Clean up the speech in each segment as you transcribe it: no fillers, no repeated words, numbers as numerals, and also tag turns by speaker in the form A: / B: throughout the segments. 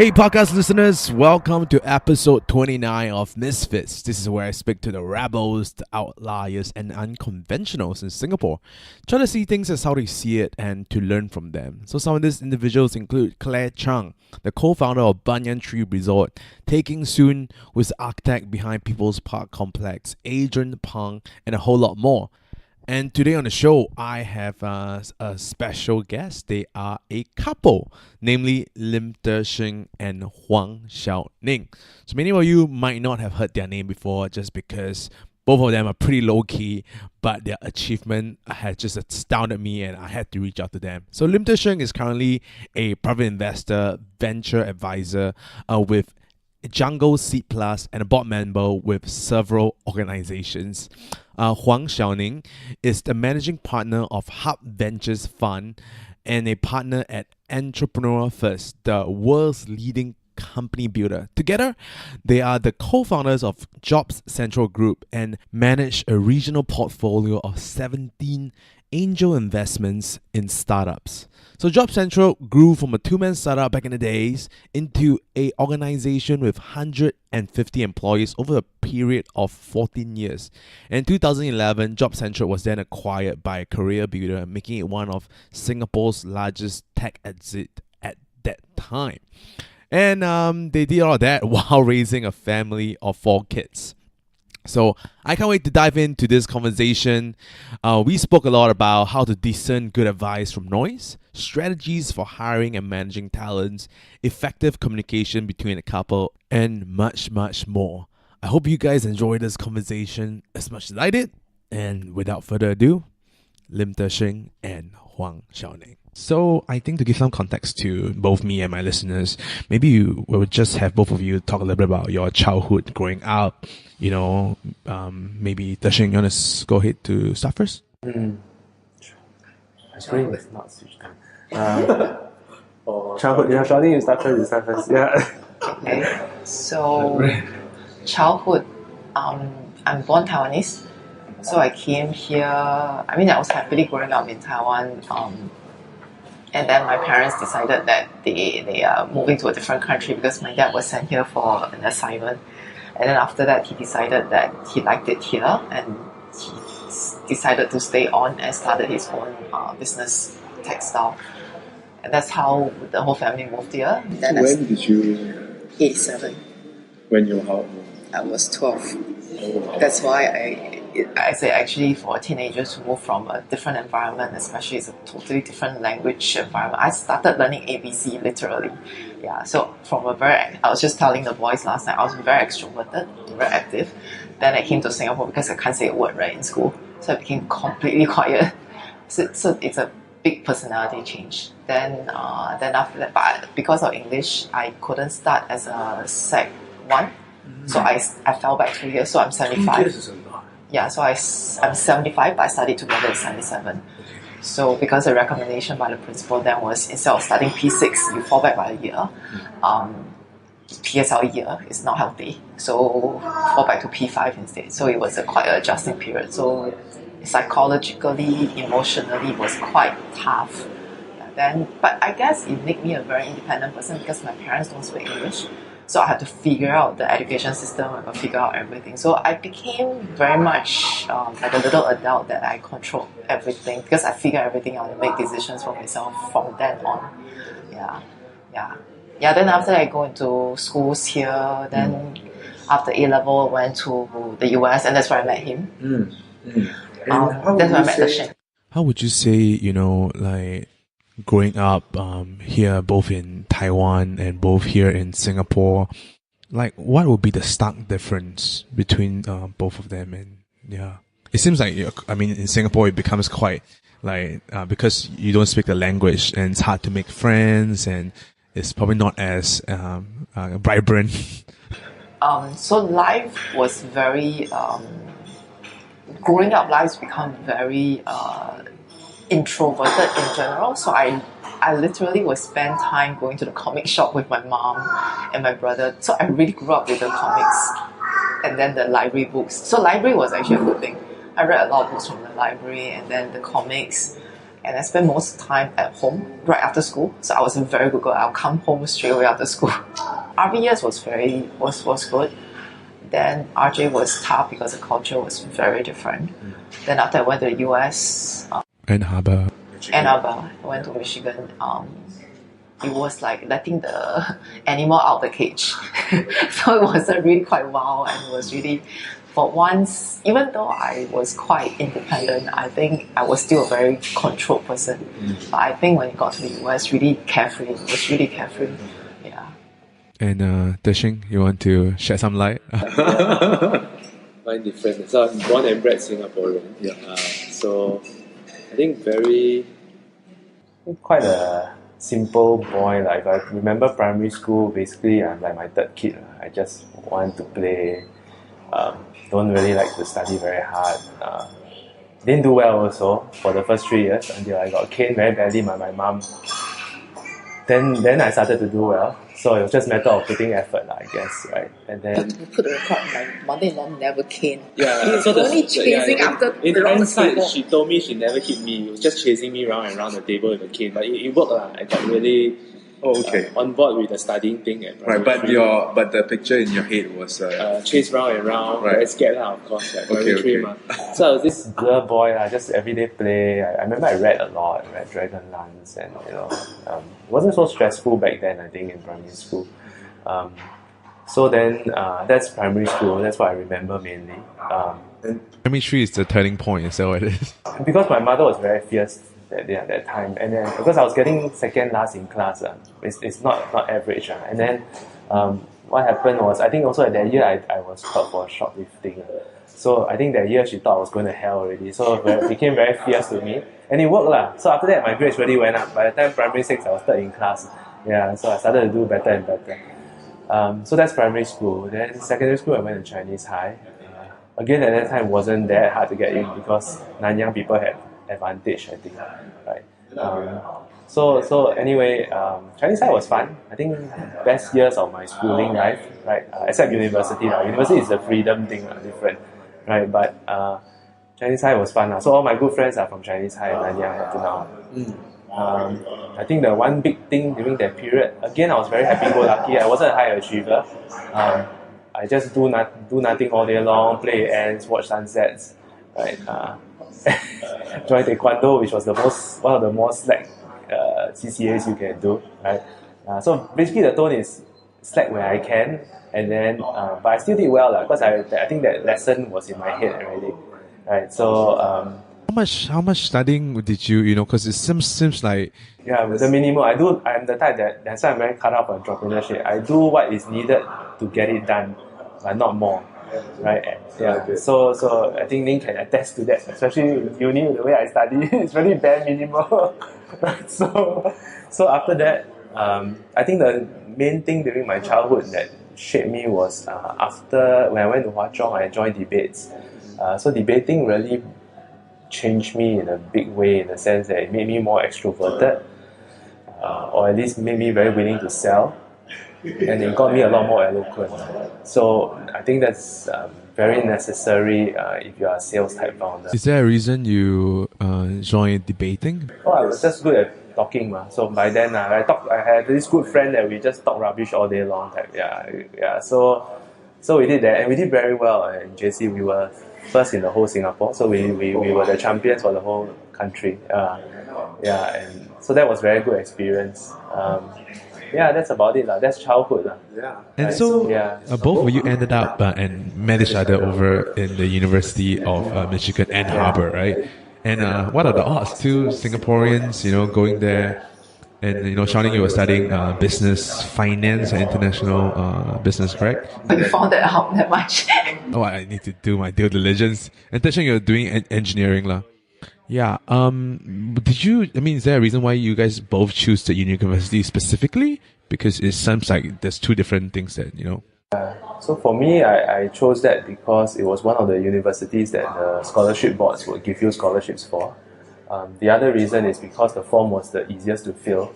A: Hey, podcast listeners, welcome to episode 29 of Misfits. This is where I speak to the rebels, the outliers, and unconventionals in Singapore, trying to see things as how they see it and to learn from them. So, some of these individuals include Claire Chung, the co founder of Banyan Tree Resort, Taking Soon, who is the architect behind People's Park Complex, Adrian Pang, and a whole lot more. And today on the show, I have a special guest. They are a couple, namely Lim Te Shing and Huang Xiaoning. So many of you might not have heard their name before just because both of them are pretty low-key, but their achievement has just astounded me and I had to reach out to them. So Lim Te Shing is currently a private investor, venture advisor with Jungle Seed Plus and a board member with several organizations. Huang Xiaoning is the managing partner of Hub Ventures Fund and a partner at Entrepreneur First, the world's leading company builder. Together, they are the co-founders of Jobs Central Group and manage a regional portfolio of 17 angel investments in startups. So Jobs Central grew from a two-man startup back in the days into an organization with 150 employees over a period of 14 years. And in 2011, Jobs Central was then acquired by a career builder, making it one of Singapore's largest tech exit at that time. And they did all that while raising a family of 4 kids. So I can't wait to dive into this conversation. We spoke a lot about how to discern good advice from noise, strategies for hiring and managing talents, effective communication between a couple, and much, much more. I hope you guys enjoyed this conversation as much as I did. And without further ado, Lim Te Shing and Huang Xiaoning. So I think to give some context to both me and my listeners, maybe you will just have both of you talk a little bit about your childhood growing up. Maybe Te Shing, you want to go ahead to start first?
B: I agree with not switch time. Childhood, yeah, Shawty, you start first, yeah.
C: Okay, so childhood, I'm born Taiwanese, so I came here. I was happily growing up in Taiwan, and then my parents decided that they are moving to a different country because my dad was sent here for an assignment, and then after that he decided that he liked it here and he decided to stay on and started his own business, textile, and that's how the whole family moved here. Then
D: when did you?
C: 87.
D: When you were how old?
C: I was 12. That's why I say actually for teenagers to move from a different environment, especially it's a totally different language environment. I started learning ABC literally. Yeah, so I was just telling the boys last night, I was very extroverted, very active. Then I came to Singapore because I can't say a word right in school. So I became completely quiet. So it's a big personality change. Then after that, but because of English, I couldn't start as a Sec 1. So I fell back 2 years, so I'm 75.
B: 2 years is a lot.
C: Yeah, so I'm 75, but I studied together at 77. So because the recommendation by the principal then was instead of studying P6, you fall back by a year. PSLE year is not healthy, so fall back to P5 instead. So it was quite an adjusting period. So psychologically, emotionally, it was quite tough. But I guess it made me a very independent person because my parents don't speak English. So I had to figure out the education system, I had to figure out everything. So I became very much like a little adult that I controlled everything because I figured everything out and make decisions for myself from then on. Yeah, then after I go into schools here, then after A-level, I went to the US and that's where I met him. That's where I met Te Shing.
A: How would you say, growing up here, both in Taiwan and both here in Singapore, what would be the stark difference between both of them? And yeah, it seems like in Singapore it becomes quite because you don't speak the language and it's hard to make friends and it's probably not as vibrant.
C: So life was very growing up. Life's become very introverted in general, so I literally would spend time going to the comic shop with my mom and my brother. So I really grew up with the comics and then the library books. So library was actually a good thing. I read a lot of books from the library and then the comics. and I spent most of the time at home right after school. So I was a very good girl. I'll come home straight away after school. RV years was good. Then RJ was tough because the culture was very different. Then after I went to the US,
A: Ann Harbor.
C: I went to Michigan. It was like letting the animal out the cage. So it was really quite wild, and it was really, for once, even though I was quite independent, I think I was still a very controlled person. But I think when it got to the US, really carefree. It was really carefree. Yeah.
A: And Deshing, you want to shed some light?
B: Mine different. So I'm born and bred Singaporean.
D: Yeah.
B: So I think quite a simple boy. Like if I remember primary school, basically I'm like my third kid. I just want to play. Don't really like to study very hard. Didn't do well also for the first 3 years until I got caned very badly by my mom. Then I started to do well. So it was just a matter of putting effort, I guess, right? And then
C: To put the record, my mother-in-law never cane.
B: yeah,
C: He's only chasing after
B: in
C: around the
B: hindsight,
C: table.
B: she told me she never hit me. It was just chasing me round and round the table with a cane. But it worked lah. I got really on board with the studying thing. At
D: Right, but the picture in your head was
B: chase round and round.
D: Right.
B: Very scared lah, of course. Like
D: Okay,
B: primary three,
D: okay.
B: mah. So I was this blur boy, just everyday play. I remember I read a lot, read Dragonlance, and it wasn't so stressful back then. I think in primary school. So then that's primary school. That's what I remember mainly.
A: Primary 3 is the turning point, is that what it is?
B: Because my mother was very fierce at that time, and then because I was getting second last in class, it's not average. And then what happened was, I think also at that year I was called for shoplifting. So I think that year she thought I was going to hell already. So it became very fierce to me, and it worked lah. So after that my grades really went up. By the time primary 6 I was third in class. Yeah, so I started to do better and better. So that's primary school. Then secondary school I went to Chinese High. Again at that time it wasn't that hard to get in because Nanyang people had advantage, I think, right? So anyway, Chinese High was fun. I think best years of my schooling life, right? Except university. University is the freedom thing, different, right? But Chinese High was fun. So all my good friends are from Chinese High in Nanyang up to now. I think the one big thing during that period, again I was very happy-go-lucky. I wasn't a high achiever. I just do nothing all day long, play ants, watch sunsets, right? Join Taekwondo, which was one of the most slack CCAs you can do, right? So basically the tone is slack where I can, and then but I still did well because I think that lesson was in my head already, right? So
A: How much studying did you because it seems like
B: with the minimum. I'm the type that's why I'm very cut off for entrepreneurship. I do what is needed to get it done, but not more. Right? Yeah. So I think Ning can attest to that, especially in uni, the way I study, it's really bare minimum. Right? So after that, I think the main thing during my childhood that shaped me was after when I went to Hwa Chong, I joined debates. So debating really changed me in a big way, in the sense that it made me more extroverted, or at least made me very willing to sell, and it got me a lot more eloquent. So I think that's very necessary if you are a sales type founder.
A: is there a reason you joined debating?
B: Oh, I was just good at talking, so by then I had this good friend that we just talk rubbish all day long. So we did that, and we did very well in JC. We were first in the whole Singapore, so we were the champions for the whole country. And so that was very good experience. That's about it. That's childhood.
A: And so both of you ended up and met each other over in the University of Michigan, Ann Harbor, right? And what are the odds? Two Singaporeans, going there, and Shawnee, you were studying business, finance, and international business, correct?
C: But you found that out that much.
A: Oh, I need to do my due diligence. And Teshan, you're doing engineering, lah. Yeah. Is there a reason why you guys both choose the university specifically? Because it seems like there's two different things that.
B: So for me, I chose that because it was one of the universities that the scholarship boards would give you scholarships for. The other reason is because the form was the easiest to fill.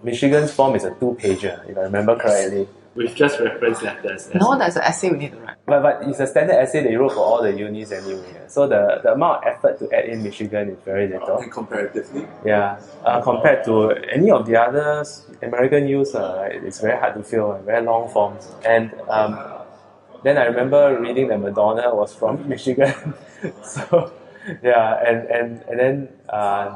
B: Michigan's form is a 2-pager, if I remember correctly.
E: with just reference letters.
C: No, there's an essay we need to write.
B: But it's a standard essay they wrote for all the unis anyway. So the amount of effort to add in Michigan is very little.
D: And comparatively,
B: Yeah, compared to any of the other American U's, it's very hard to fill, very long forms. And then I remember reading that Madonna was from Michigan. So yeah, and then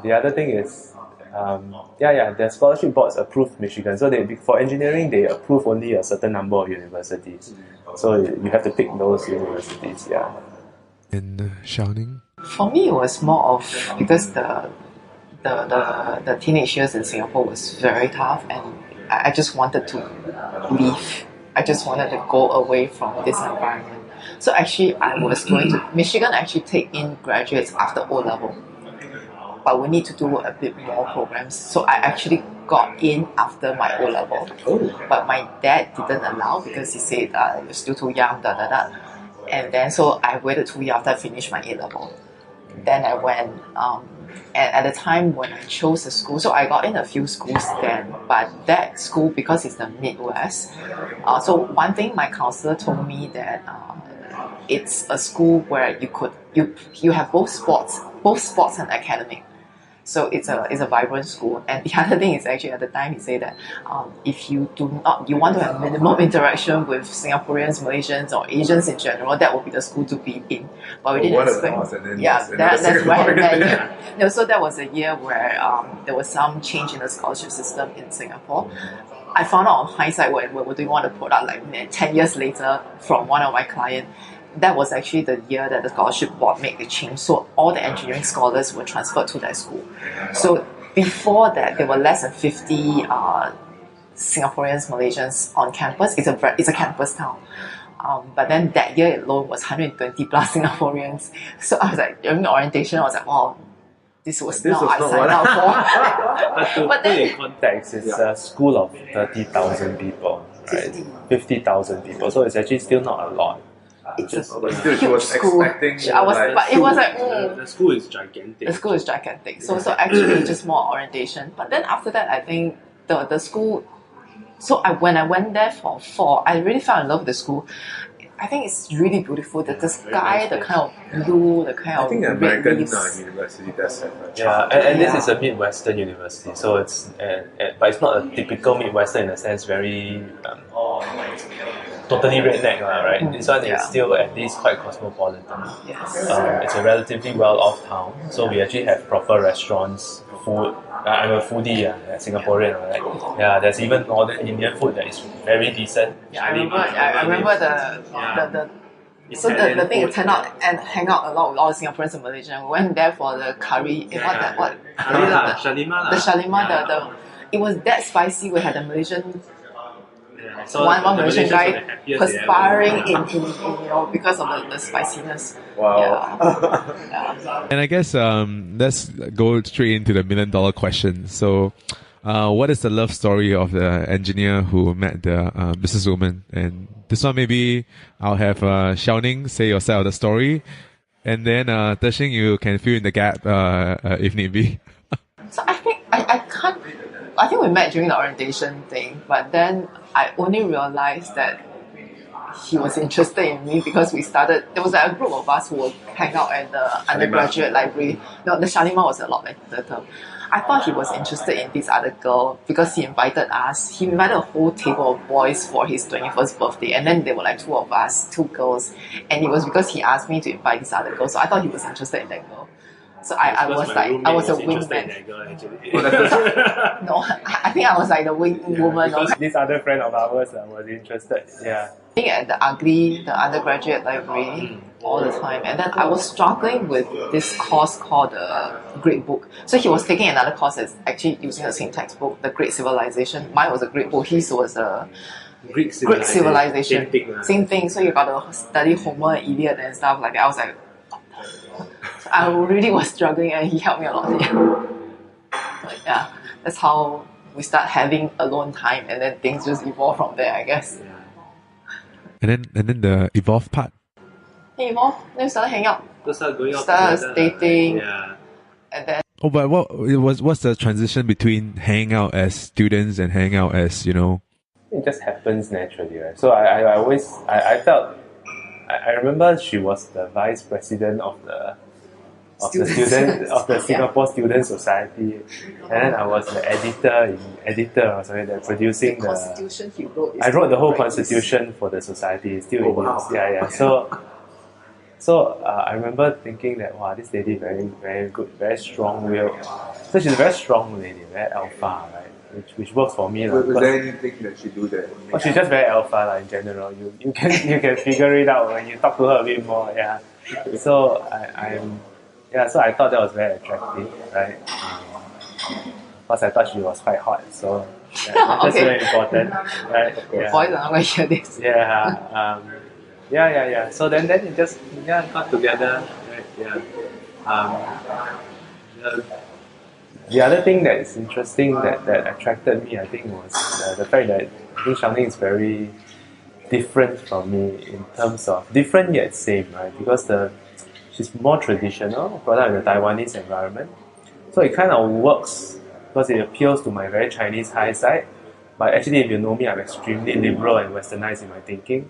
B: the other thing is, the scholarship boards approve Michigan. So for engineering, they approve only a certain number of universities. So you have to pick those universities. Yeah.
A: And Xiaoning?
C: For me, it was more of because the teenage years in Singapore was very tough, and I just wanted to leave. I just wanted to go away from this environment. So actually, I was going to Michigan. Actually, take in graduates after O level, but we need to do a bit more programs. So I actually got in after my O level, but my dad didn't allow because he said you're still too young. And then so I waited 2 years after I finished my A level. Then I went, and at the time when I chose the school, so I got in a few schools then, but that school, because it's the Midwest, so one thing my counselor told me that it's a school where you have both sports and academic. So it's a vibrant school. And the other thing is actually at the time he said that if you want to have minimum interaction with Singaporeans, Malaysians or Asians in general, that would be the school to be in. But we didn't expect. That's right. No, so that was a year where there was some change in the scholarship system in Singapore. I found out on hindsight when we were doing one of the product like 10 years later from one of my clients. That was actually the year that the scholarship board made the change. So all the engineering scholars were transferred to that school. So before that, there were less than 50 Singaporeans, Malaysians on campus. It's a campus town. But then that year alone was 120 plus Singaporeans. So I was like, during the orientation, I was like, wow, this was not what I signed up for.
B: But then, in context, it's a school of 30,000 people, right? 50,000 people. So it's actually still not a lot.
C: It's a
D: but still, she
C: huge
D: was
C: school.
D: expecting.
C: But it was like,
E: The school is gigantic.
C: the school is gigantic. So actually just more orientation. But then after that, I think the school. So when I went there for 4, I really fell in love with the school. I think it's really beautiful. The sky, the kind of blue, the kind
D: I
C: of
D: think
C: red
D: American
C: leaves.
D: university does have a
B: Yeah, and this is a Midwestern university, so it's but it's not a typical Midwestern in a sense, very totally redneck, right? This one is still at least quite cosmopolitan.
C: Yes.
B: It's a relatively well-off town, so we actually have proper restaurants, food. I'm a foodie, Singaporean, right? Yeah, there's even Northern Indian food that is very decent.
C: Yeah, I remember the so the thing, it turned out and hang out a lot with all the Singaporeans and Malaysians. We went there for the curry.
E: Shalimar.
C: The Shalimar. It was that spicy. We had the Malaysian.
E: So
C: One
E: the
C: Malaysian
E: Malaysians
C: guy
E: were the happiest they ever
C: perspiring
E: were.
C: because of the spiciness.
D: Wow.
C: Yeah.
A: And I guess let's go straight into the $1 million question. So, what is the love story of the engineer who met the businesswoman? And this one, maybe I'll have Xiaoning say your side of the story, and then Teshing, you can fill in the gap if need be.
C: So I think I can't. I think we met during the orientation thing, but then I only realized that he was interested in me because we started. There was like a group of us who would hang out at the undergraduate library. No, the Shalimar was a lot better. I thought he was interested in this other girl because he invited us. He invited a whole table of boys for his 21st birthday, and then there were like 2 of us, 2 girls, and it was because he asked me to invite this other girl. So I thought he was interested in that girl. So I was a wingman. No, I think I was like the wing woman.
B: This other friend of ours was interested. Yeah.
C: Being at the undergraduate library all the time, and then I was struggling with this course called the Great Book. So he was taking another course that's actually using the same textbook, the Great Civilization. Mine was a Great Book. His was a
E: Greek
C: Civilization.
E: Same thing.
C: So you got to study Homer, Iliad, and stuff like that. I was like, I really was struggling, and he helped me a lot. But yeah, that's how we start having alone time, and then things just evolve from there, I guess.
A: And then the evolve part.
C: Evolve, then we started hanging out,
E: Start going out
C: started
E: together.
C: dating,
E: Yeah.
C: and then
A: Oh, but what's the transition between hanging out as students and hanging out as,
B: it just happens naturally, right? So I always I felt I remember she was the vice president of the student of the Singapore Student Society, and then I was the editor or something that producing the.
C: Constitution he wrote.
B: I wrote the whole constitution for the society. It's still in use. Yeah. So I remember thinking that wow, this lady very very good, very strong-willed. So she's a very strong lady, very alpha, right? Which works for me.
D: Was there anything that she do that?
B: Oh, she's just very alpha in general. You can figure it out when you talk to her a bit more. Yeah. So so I thought that was very attractive, right? Plus I thought she was quite hot, so that's
C: Okay.
B: very important, right? Yeah.
C: Boys are not going to hear this.
B: Yeah. So then it just got together, right? Yeah. The other thing that is interesting that attracted me, I think, was the fact that I think Xiaoning is very different from me in terms of different yet same, right? Because she's more traditional, brought up in the Taiwanese environment, so it kind of works because it appeals to my very Chinese high side. But actually, if you know me, I'm extremely liberal and westernized in my thinking.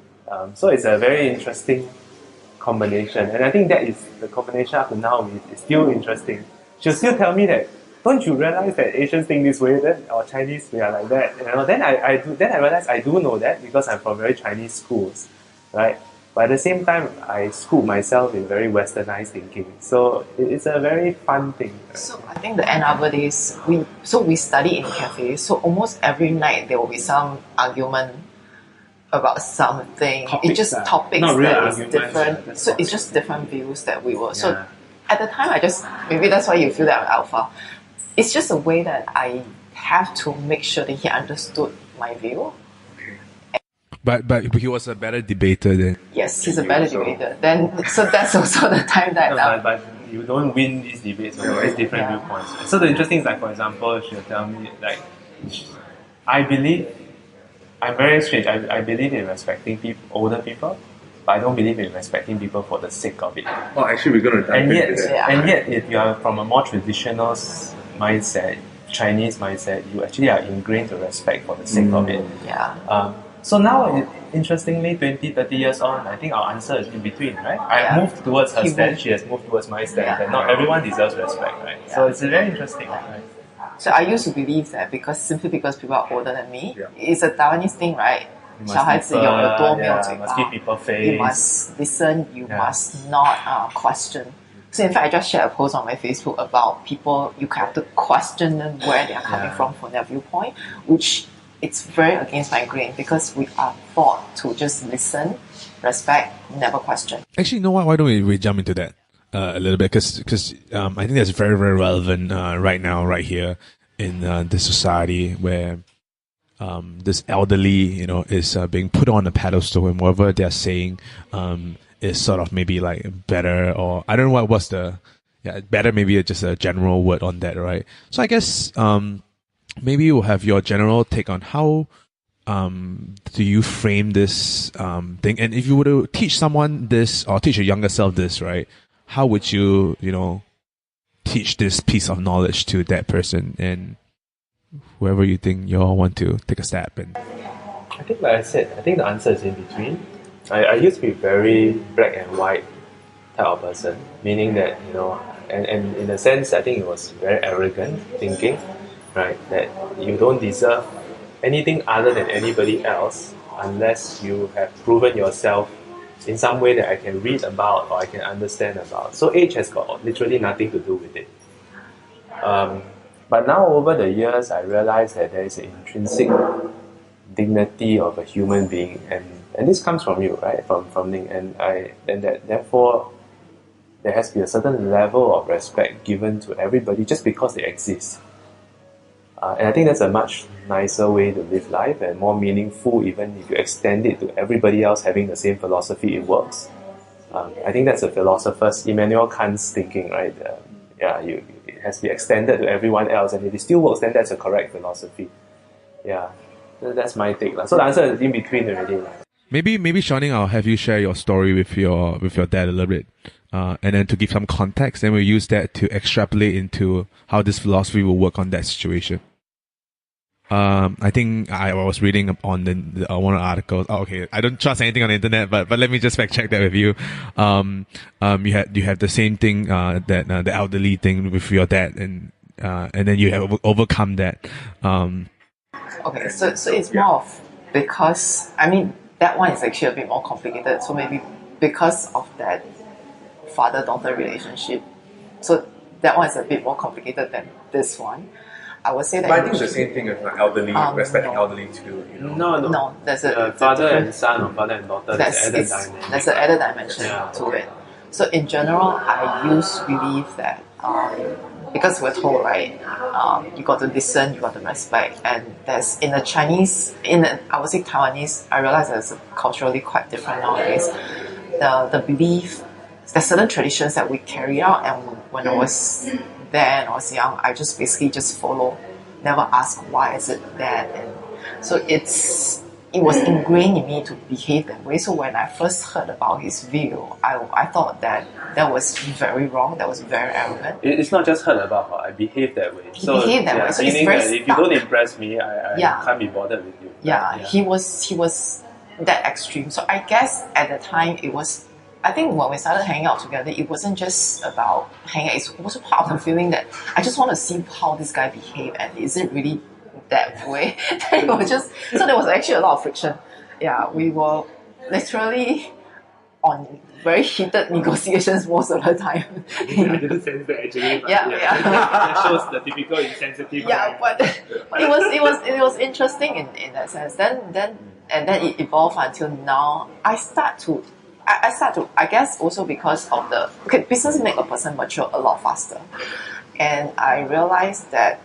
B: So it's a very interesting combination, and I think that is the combination up to now is still interesting. She'll still tell me that, don't you realize that Asians think this way, then or Chinese we are like that? Then I realize I do know that because I'm from very Chinese schools, right? But at the same time, I school myself in very westernized thinking. So it's a very fun thing. Right?
C: So I think the end of it is we study in cafes. So almost every night there will be some argument about something.
B: Topics,
C: it's just topics
B: not real
C: that is
B: arguments,
C: different.
B: that's
C: So it's just different views that we were. So
B: Yeah.
C: at the time, maybe that's why you feel that I'm alpha. It's just a way that I have to make sure that he understood my view.
A: But he was a better debater than.
C: Yes, he's a better debater. So that's also the time that
B: But you don't win these debates when there's different
C: Yeah.
B: viewpoints. So the interesting is, like, for example, she'll tell me, like, I'm very strange. I believe in respecting older people, but I don't believe in respecting people for the sake of it.
D: Oh, actually, we're going to dive
B: And
D: into that.
C: Yeah.
B: and yet, if you are from a more traditional mindset, Chinese mindset, you actually are ingrained to respect for the sake of it.
C: yeah.
B: So now, interestingly, 20, 30 years on, I think our answer is in between, right?
C: Yeah.
B: I've moved towards her
C: He
B: stand,
C: moved.
B: she has moved towards my stand,
C: Yeah.
B: and not everyone deserves respect, right? So
C: Yeah.
B: it's very interesting, right?
C: So I used to believe that simply because people are older than me,
D: Yeah.
C: it's a Taiwanese thing, right?
B: You must
C: 小孩子有耳朵没有嘴巴
B: must give people
C: You
B: face.
C: must listen. You
B: Yeah.
C: must not question. So in fact, I just shared a post on my Facebook about people. You have to question them where they are coming
B: Yeah.
C: from their viewpoint, which it's very against my grain because we are taught to just listen, respect, never question.
A: Actually, you know what? Why don't we jump into that a little bit? Because I think that's very, very relevant right now, right here in this society where this elderly, is being put on a pedestal, and whatever they're saying is sort of maybe like better, or I don't know what's the better. Maybe just a general word on that, right? So I guess maybe we'll have your general take on how do you frame this thing, and if you were to teach someone this or teach your younger self this, right? How would you teach this piece of knowledge to that person and whoever you think you all want to take a stab in?
B: I think, like I said, I think the answer is in between. I used to be very black and white type of person, meaning that, and in a sense, I think it was very arrogant thinking, right? That you don't deserve anything other than anybody else unless you have proven yourself in some way that I can read about or I can understand about. So age has got literally nothing to do with it. But now over the years, I realized that there is an intrinsic dignity of a human being, and this comes from you, right? From Ning, and that therefore there has to be a certain level of respect given to everybody just because they exist. And I think that's a much nicer way to live life and more meaningful, even if you extend it to everybody else having the same philosophy, it works. I think that's a philosopher's, Immanuel Kant's thinking, right? It has to be extended to everyone else, and if it still works, then that's a correct philosophy. Yeah, that's my take. So the answer is in between already.
A: Maybe Xiaoning, I'll have you share your story with your dad a little bit, and then to give some context, then we'll use that to extrapolate into how this philosophy will work on that situation. I think I was reading up on one of the articles. Oh, okay, I don't trust anything on the internet, but let me just fact check that with you. You have the same thing that the elderly thing with your dad, and then you have overcome that.
C: Okay, so it's more of because I mean that one is actually a bit more complicated. So maybe because of that father-daughter relationship, so that one is a bit more complicated than this one. I would say that.
D: But I think it's the same thing with like elderly, respecting
C: no.
D: elderly too. You know.
C: No, there's a
B: father
C: different-
B: and son or father and daughter. There's added dynamic.
C: there's an added dimension
B: Yeah.
C: to it. So in general, I used to believe that because we're told, right, you got to listen, you got to respect, and there's in the Chinese, I would say Taiwanese, I realize that it's culturally quite different nowadays. The belief, there's certain traditions that we carry out, and when I was there and I was young, I just basically just follow, never ask why is it that, and so it was ingrained in me to behave that way. So when I first heard about his view, I thought that was very wrong, that was very arrogant.
B: It's not just heard about, but I behave that way.
C: He behaved that way, so it's
B: meaning
C: very
B: that if you
C: stuck.
B: don't impress me, I
C: Yeah.
B: can't be bothered with you.
C: Yeah, he was that extreme. So I guess at the time it was, I think when we started hanging out together, it wasn't just about hanging out, it's also part of the feeling that I just want to see how this guy behave, and is it really that way? Then it was just, so there was actually a lot of friction. Yeah, we were literally on very heated negotiations most of the time.
F: I didn't sense that actually. But
C: Yeah.
F: that shows the typical insensitive.
C: Yeah, but it was interesting in that sense. Then it evolved until now. I start to I guess also because of business make a person mature a lot faster, and I realized that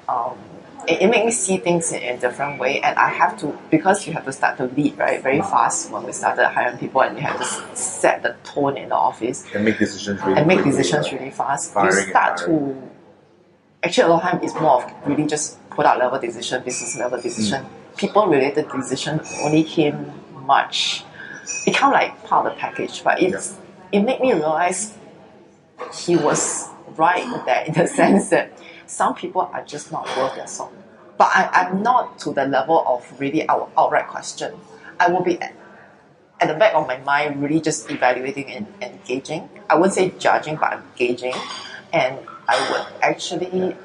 C: it made me see things in a different way, and I have to, because you have to start to lead right very fast when we started hiring people, and you have to set the tone in the office
D: And make decisions really
C: and make
D: quickly,
C: decisions
D: right?
C: really fast.
D: Firing
C: You
D: and
C: start
D: firing.
C: to actually a lot of time it's more of really just product level decision, business level decision. People related decision only came become like part of the package. But it made me realize he was right there in the sense that some people are just not worth their salt. But I'm not to the level of really outright question. I will be at the back of my mind really just evaluating and engaging. I wouldn't say judging, but engaging. And I would actually,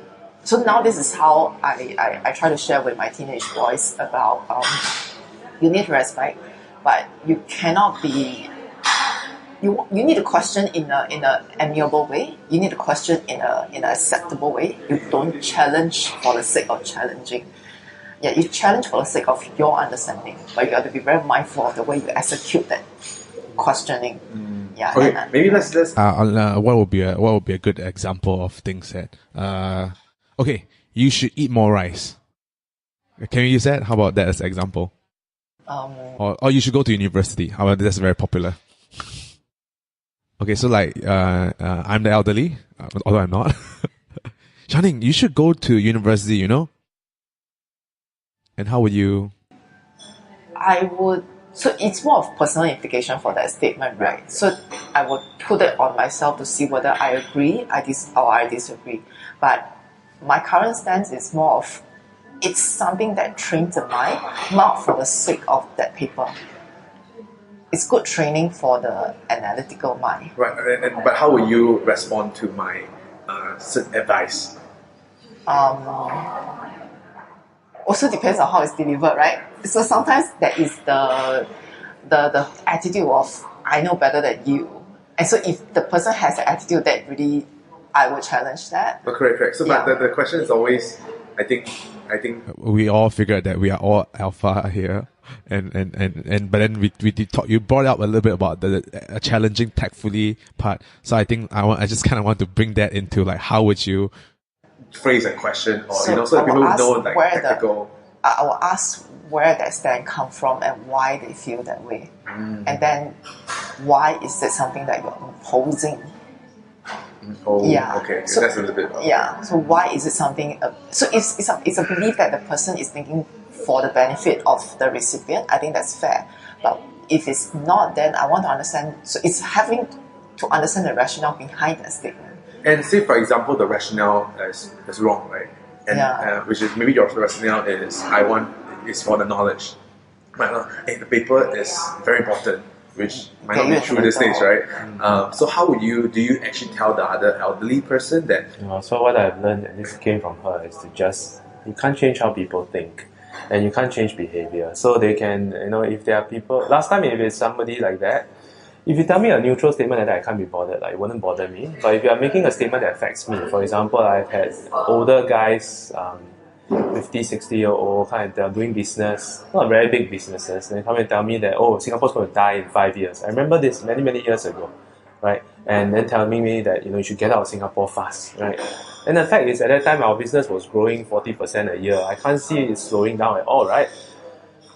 C: so now this is how I try to share with my teenage boys about you need to respect, but you cannot be, you need to question in a amiable way. You need to question in an acceptable way. You don't challenge for the sake of challenging. Yeah, you challenge for the sake of your understanding, but you have to be very mindful of the way you execute that questioning. Yeah.
D: Okay,
C: and-
D: maybe let's
A: What would be a good example of things that okay, you should eat more rice. Can we use that? How about that as an example? Or you should go to university. How about that's very popular. Okay, so like I'm the elderly, although I'm not. Shanning, you should go to university, you know? And how would you?
C: I would, so it's more of personal implication for that statement, right? So I would put it on myself to see whether I agree, or I disagree. But my current stance is more of, it's something that trains the mind, not for the sake of that paper. It's good training for the analytical mind.
D: right. But how will you respond to my advice?
C: Also depends on how it's delivered, right? So sometimes there is the attitude of I know better than you, and so if the person has the attitude that really, I would challenge that.
D: Oh, correct. So,
C: Yeah.
D: but the question is always, I think
A: We all figured that we are all alpha here, and but then we did talk. You brought up a little bit about the challenging tactfully part. So I think I just kind of want to bring that into like how would you?
D: phrase a question, or
C: So
D: so
C: I
D: that
C: will
D: people
C: ask
D: know like
C: where the-
D: technical.
C: I will ask where that stand come from and why they feel that way, and then why is it something that you're imposing?
D: Oh,
C: Yeah.
D: okay.
C: So-
D: That's a little bit.
C: Yeah. So why is it something? So it's a belief that the person is thinking for the benefit of the recipient. I think that's fair. But if it's not, then I want to understand. So it's having to understand the rationale behind that statement.
D: And say, for example, the rationale is wrong, right? and which is maybe your rationale is is for the knowledge. Right? The paper is very important, which might not be true these days, right? So how do you actually tell the other elderly person that?
B: So what I've learned, and this came from her, is you can't change how people think, and you can't change behavior. So they can, if there are people, last time if it's somebody like that, if you tell me a neutral statement like that, I can't be bothered, it wouldn't bother me. But if you are making a statement that affects me, for example, I've had older guys, 50, 60-year-old, they're doing business, not very big businesses, and they come and tell me that, Singapore's going to die in 5 years. I remember this many, many years ago, right? And then telling me that, you should get out of Singapore fast, right? And the fact is, at that time, our business was growing 40% a year. I can't see it slowing down at all, right?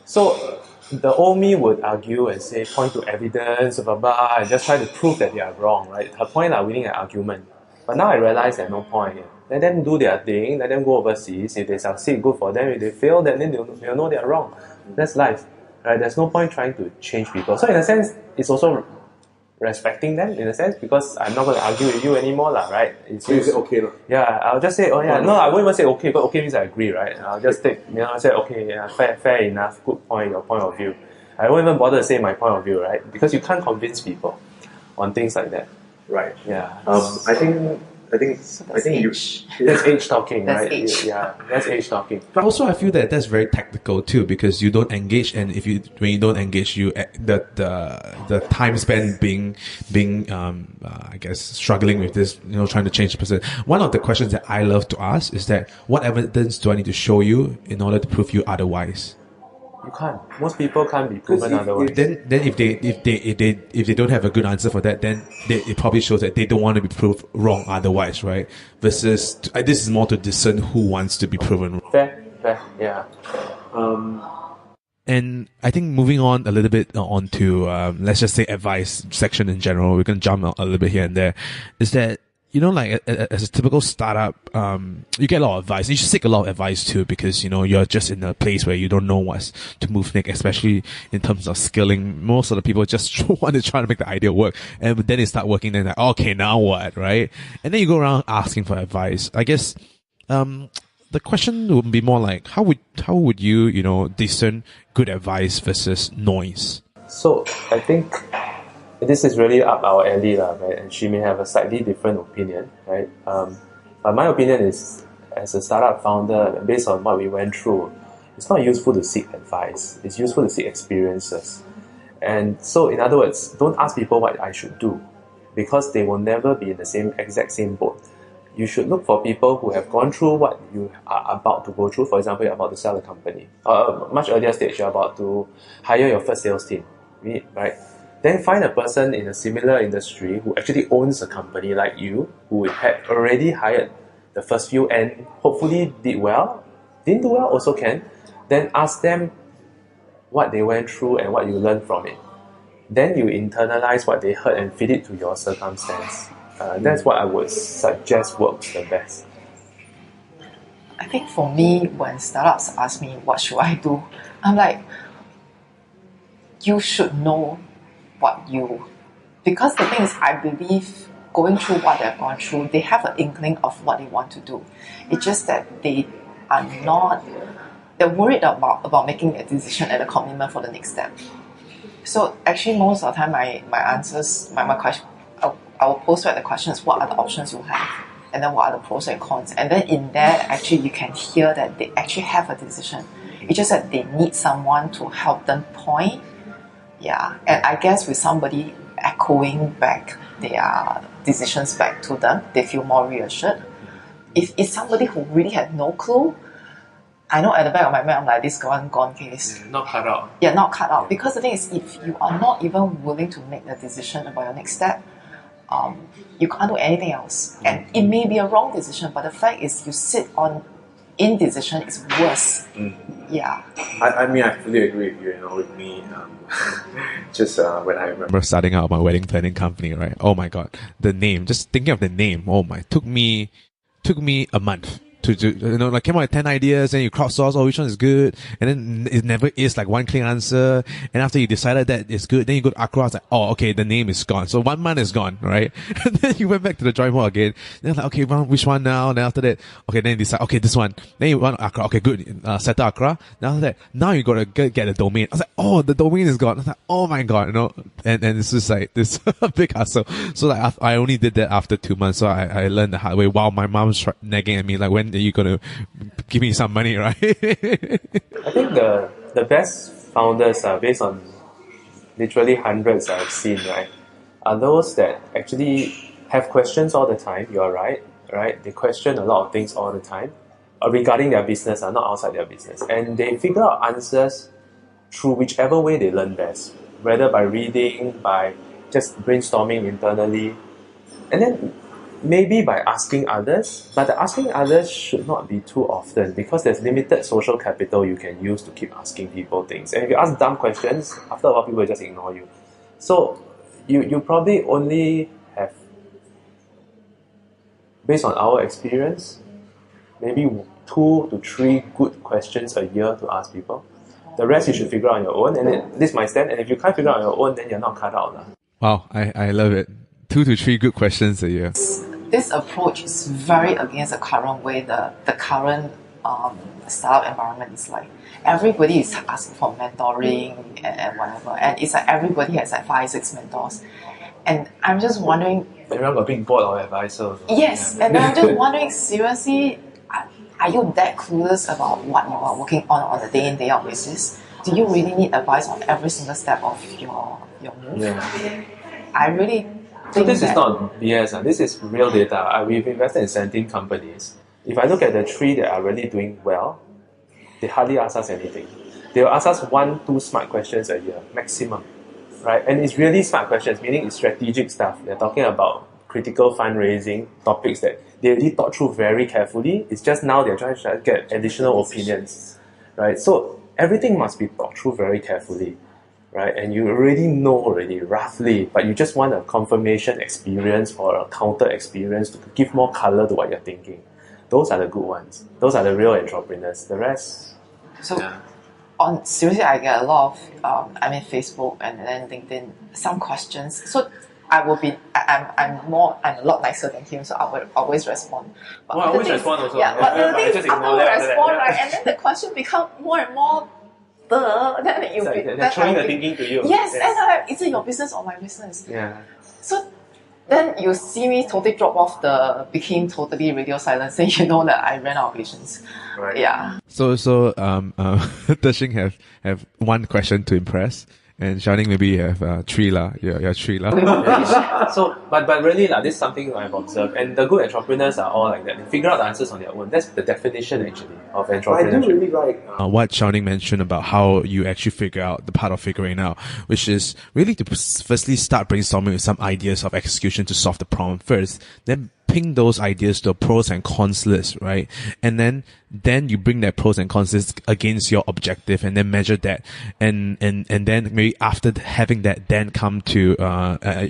B: So, the old me would argue and say, point to evidence, blah, blah, and just try to prove that they are wrong, right? Her point are winning an argument. But now I realize there's no point. Let them do their thing, let them go overseas. If they succeed, good for them. If they fail, then they'll know they're wrong. That's life, right? There's no point trying to change people. So in a sense, it's also respecting them, in a sense, because I'm not going to argue with you anymore, right?
D: So you say okay, no?
B: Yeah, I'll just say, no, I won't even say okay, but okay means I agree, right? I'll just take, I say, okay, yeah, fair enough, good point, your point of view. I won't even bother to say my point of view, right? Because you can't convince people on things like that.
D: Right.
B: Yeah.
D: I think
C: age.
B: That's age talking,
C: That's
B: right?
C: age.
B: Yeah, that's age talking.
A: But also, I feel that that's very tactical too, because you don't engage, and when you don't engage, the time spent being I guess struggling with this, trying to change the person. One of the questions that I love to ask is that, what evidence do I need to show you in order to prove you otherwise?
B: You can't. Most people can't be proven otherwise.
A: Then if they don't have a good answer for that, then it probably shows that they don't want to be proved wrong otherwise, right? Versus this is more to discern who wants to be proven wrong.
B: Fair, yeah.
A: And I think moving on a little bit onto let's just say advice section in general, we can jump a little bit here and there. Is that, as a typical startup, you get a lot of advice. You should seek a lot of advice too, because, you're just in a place where you don't know what's to move next, especially in terms of skilling. Most of the people just want to try to make the idea work. And then they start working, then like, okay, now what, right? And then you go around asking for advice. I guess, the question would be more like, how would you, discern good advice versus noise?
B: So, I think this is really up our alley, right? And she may have a slightly different opinion, right? But my opinion is, as a startup founder, based on what we went through, it's not useful to seek advice. It's useful to seek experiences. And so, in other words, don't ask people what I should do, because they will never be in the exact same boat. You should look for people who have gone through what you are about to go through. For example, you're about to sell a company. Much earlier stage, you're about to hire your first sales team, right? Then find a person in a similar industry who actually owns a company like you, who had already hired the first few and hopefully did well. Didn't do well, also can. Then ask them what they went through and what you learned from it. Then you internalize what they heard and fit it to your circumstance. That's what I would suggest works the best.
C: I think for me, when startups ask me what should I do, I'm like, you should know because the thing is, I believe going through what they've gone through, they have an inkling of what they want to do. It's just that they're worried about making a decision and a commitment for the next step. So actually, most of the time, my answers, my question, I will post the questions, what are the options you have? And then what are the pros and cons? And then in there, actually, you can hear that they actually have a decision. It's just that they need someone to help them point. Yeah, and I guess with somebody echoing back their decisions back to them, they feel more reassured. If it's somebody who really had no clue, I know at the back of my mind, I'm like, this gone case.
B: Not cut out.
C: Yeah, not cut out. Because the thing is, if you are not even willing to make the decision about your next step, you can't do anything else. And it may be a wrong decision, but the fact is you sit on indecision is worse. Yeah.
D: I mean, I fully agree with you. With me, just when I remember
A: Starting out my wedding planning company, right? Oh my god, the name! Just thinking of the name. Oh my, took me a month like came out with 10 ideas and you crowdsource, oh, which one is good? And then it never is like one clean answer. And after you decided that it's good, then you go to Accra, it's like, oh, okay, the name is gone. So 1 month is gone, right? And then you went back to the drawing board again. Then like, okay, well, which one now? Then after that, okay, then you decide, okay, this one. Then you want Accra, okay, good, settle Accra. Then after that, now you gotta get the domain. I was like, oh, the domain is gone. I was like, oh my god, and it's just like this big hassle. So like, I only did that after 2 months. So I learned the hard way while my mom's nagging at me, like, when are you gonna give me some money, right?
B: I think the best founders are based on literally hundreds I've seen, right, are those that actually have questions all the time. You're right? They question a lot of things all the time regarding their business, not outside their business. And they figure out answers through whichever way they learn best, whether by reading, by just brainstorming internally, and then maybe by asking others, but the asking others should not be too often because there's limited social capital you can use to keep asking people things. And if you ask dumb questions, after a while people will just ignore you. So you probably only have, based on our experience, maybe 2 to 3 good questions a year to ask people. The rest you should figure out on your own, and this might stand. And if you can't figure out on your own, then you're not cut out.
A: Wow, I love it. 2 to 3 good questions a year.
C: This approach is very against the current way the current startup environment is like. Everybody is asking for mentoring and whatever, and it's like everybody has like 5-6 mentors, and I'm just wondering.
B: Everyone got being board or advisor.
C: Yes, and I'm just wondering, seriously, are you that clueless about what you are working on a day in day out basis? Do you really need advice on every single step of your move?
B: Yeah.
C: I really.
B: So this is not BS. This is real data. We've invested in 17 companies. If I look at the 3 that are really doing well, they hardly ask us anything. They will ask us 1-2 smart questions a year, maximum. Right? And it's really smart questions, meaning it's strategic stuff. They're talking about critical fundraising topics that they really thought through very carefully. It's just now they're trying to get additional opinions. Right? So everything must be thought through very carefully. Right, and you already know roughly, but you just want a confirmation experience or a counter experience to give more color to what you're thinking. Those are the good ones. Those are the real entrepreneurs. The rest,
C: so seriously, I get a lot of Facebook and then LinkedIn, some questions. So I'm a lot nicer than him, so I would always respond. But
B: I always respond also.
C: Yeah, but the thing is,
B: just
C: after
B: ignore
C: we
B: them
C: respond,
B: after that.
C: right, and then the question become more and more. Then you
B: They're throwing the thinking to you.
C: Yes, and I'm like, is it your business or my business?
B: Yeah.
C: So then you see me totally became totally radio silent, saying you know that I ran out of patience.
B: Right.
C: Yeah.
A: So Tashing have 1 question to impress, and Xiaoning maybe you have 3 lah. You're 3 lah.
B: So, but really, this is something I've observed, and the good entrepreneurs are all like that. They figure out the answers on their own. That's the definition actually of entrepreneurship.
D: I do really like
A: What Xiaoning mentioned about how you actually figure out the part of figuring out, which is really to firstly start brainstorming with some ideas of execution to solve the problem first, then ping those ideas to a pros and cons list, right? And then you bring that pros and cons list against your objective and then measure that. And then maybe after having that, then come to,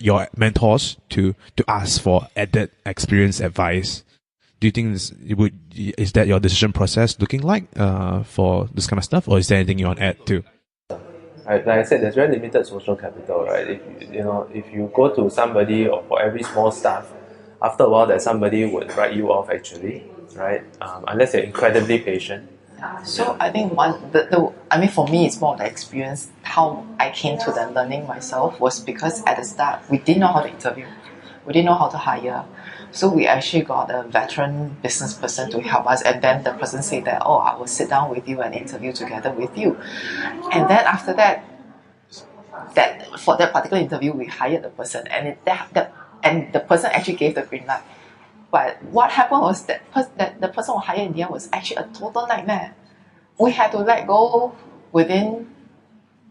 A: your mentors to ask for added experience advice. Do you think is that your decision process looking like, for this kind of stuff? Or is there anything you want to add to?
B: Right, like I said, there's very limited social capital, right? If you go to somebody or for every small stuff, after a while that somebody would write you off actually, right? Unless you're incredibly patient.
C: So I think for me, it's more of the experience. How I came to the learning myself was because at the start, we didn't know how to interview. We didn't know how to hire. So we actually got a veteran business person to help us, and then the person said that, oh, I will sit down with you and interview together with you. And then after that for that particular interview, we hired the person, and the person actually gave the green light. But what happened was that the person we hired in the end was actually a total nightmare. We had to let go within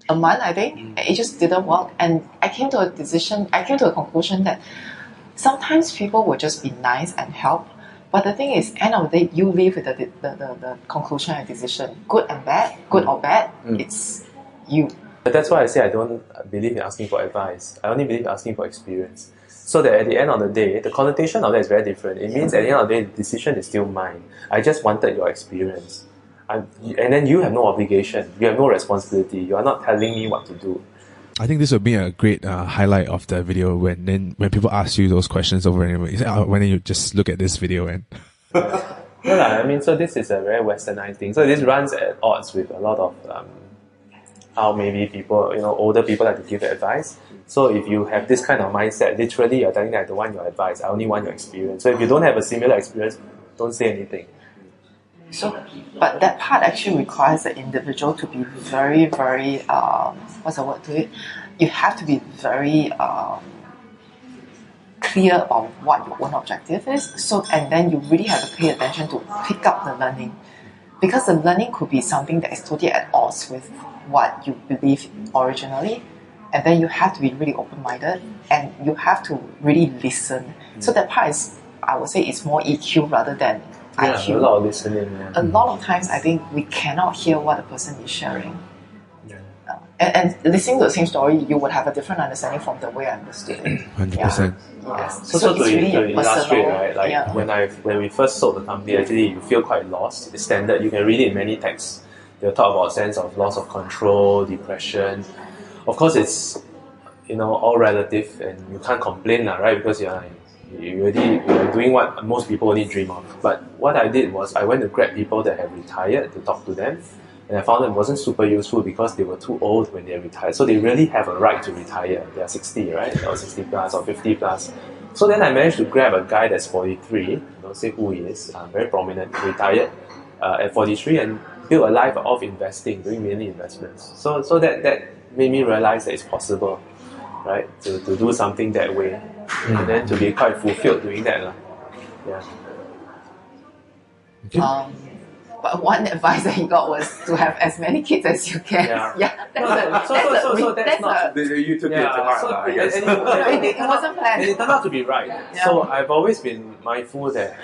C: a month, I think. It just didn't work. And I came to a conclusion that sometimes people will just be nice and help. But the thing is, end of the day, you live with the conclusion and decision. Good or bad, it's you.
B: But that's why I say I don't believe in asking for advice. I only believe in asking for experience. So that at the end of the day, the connotation of that is very different. It means at the end of the day, the decision is still mine. I just wanted your experience. And then you have no obligation. You have no responsibility. You are not telling me what to do.
A: I think this would be a great highlight of the video when people ask you those questions over and over. You say, why don't you just look at this video and...
B: I mean, so this is a very westernized thing. So this runs at odds with a lot of how maybe people, older people like to give advice. So if you have this kind of mindset, literally you're telling me I don't want your advice, I only want your experience. So if you don't have a similar experience, don't say anything.
C: So, but that part actually requires the individual to be very, very, what's the word to it? You have to be very clear about what your own objective is. So, and then you really have to pay attention to pick up the learning. Because the learning could be something that is totally at odds with what you believe originally. And then you have to be really open-minded and you have to really listen. So that part is, I would say, it's more EQ rather than IQ.
B: A lot of listening.
C: A lot of times, I think we cannot hear what the person is sharing. And listening to the same story, you would have a different understanding from the way I understood it.
A: 100%.
C: Yes.
B: So
C: it's really
B: to
C: a
B: illustrate,
C: personal,
B: right? Like when we first sold the company, actually you feel quite lost. It's standard. You can read it in many texts. They'll talk about sense of loss of control, depression. Of course, it's all relative, and you can't complain, right? Because you're doing what most people only dream of. But what I did was I went to grab people that have retired to talk to them. And I found it wasn't super useful because they were too old when they retired. So they really have a right to retire. They are 60, right? Or 60 plus or 50 plus. So then I managed to grab a guy that's 43, don't say who he is, very prominent, retired at 43 and built a life of investing, doing mainly investments. So that made me realize that it's possible, right? To do something that way. And then to be quite fulfilled doing that. Yeah.
C: But one advice that he got was to have as many kids as you can.
B: That's not.
D: You took it to heart, I guess.
C: It wasn't planned.
B: And it turned out to be right. So I've always been mindful that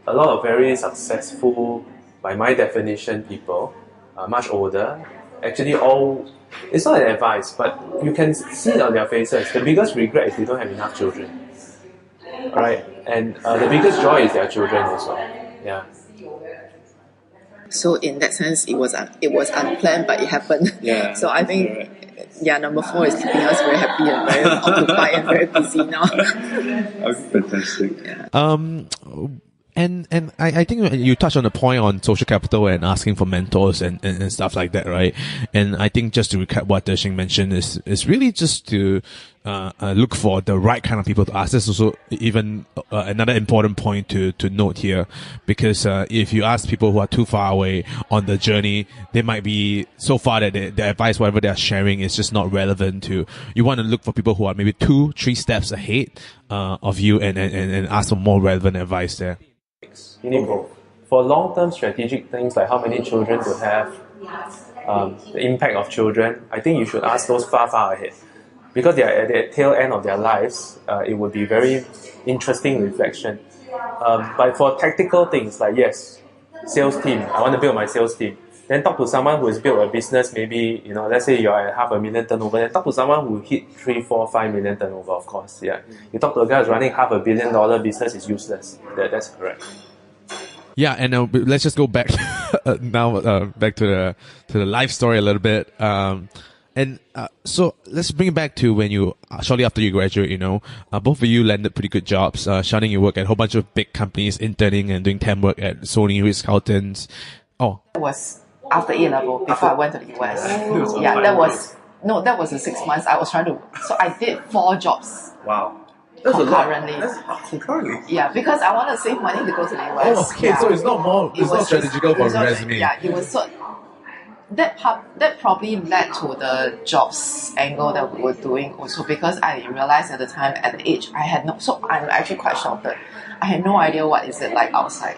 B: a lot of very successful, by my definition, people, much older, actually it's not an advice, but you can see it on their faces. The biggest regret is they don't have enough children. Right? And the biggest joy is their children also. Yeah.
C: So in that sense, it was unplanned, but it happened.
B: Yeah.
C: So I think, number 4 is keeping us very happy and very occupied and very busy now.
D: Fantastic.
C: Yeah.
A: And I think you touched on the point on social capital and asking for mentors and stuff like that, right? And I think just to recap what Shing mentioned is really just to look for the right kind of people to ask. This is also even another important point to note here, because if you ask people who are too far away on the journey, they might be so far that the advice, whatever they are sharing, is just not relevant to. You want to look for people who are maybe 2-3 steps ahead of you and ask for more relevant advice there.
B: You need both. For long-term strategic things like how many children to have, the impact of children, I think you should ask those far ahead. Because they are at the tail end of their lives, it would be very interesting reflection. But for tactical things like, sales team, I want to build my sales team. Then talk to someone who has built a business, maybe, let's say you're at $500,000 turnover, then talk to someone who hit 3, 4, 5 million turnover, of course. Yeah. You talk to a guy who's running $500 million business, is useless. That's correct.
A: Yeah, and let's just go back now, back to the life story a little bit. So let's bring it back to when you, shortly after you graduate, both of you landed pretty good jobs. Shining, you work at a whole bunch of big companies, interning and doing temp work at Sony, Ritz-Carlton's. Oh.
C: That was after A-level, before I went to the US. That was the 6 months I was trying to, so I did 4 jobs.
D: Wow.
C: Concurrently.
D: Concurrently?
C: Yeah, because I wanted to save money to go to the US.
A: Oh, okay, so it's not strategical for resume.
C: Yeah, it was so. That probably led to the jobs angle that we were doing also, because I realized at the time, at the age, so I'm actually quite sheltered. I had no idea what is it like outside.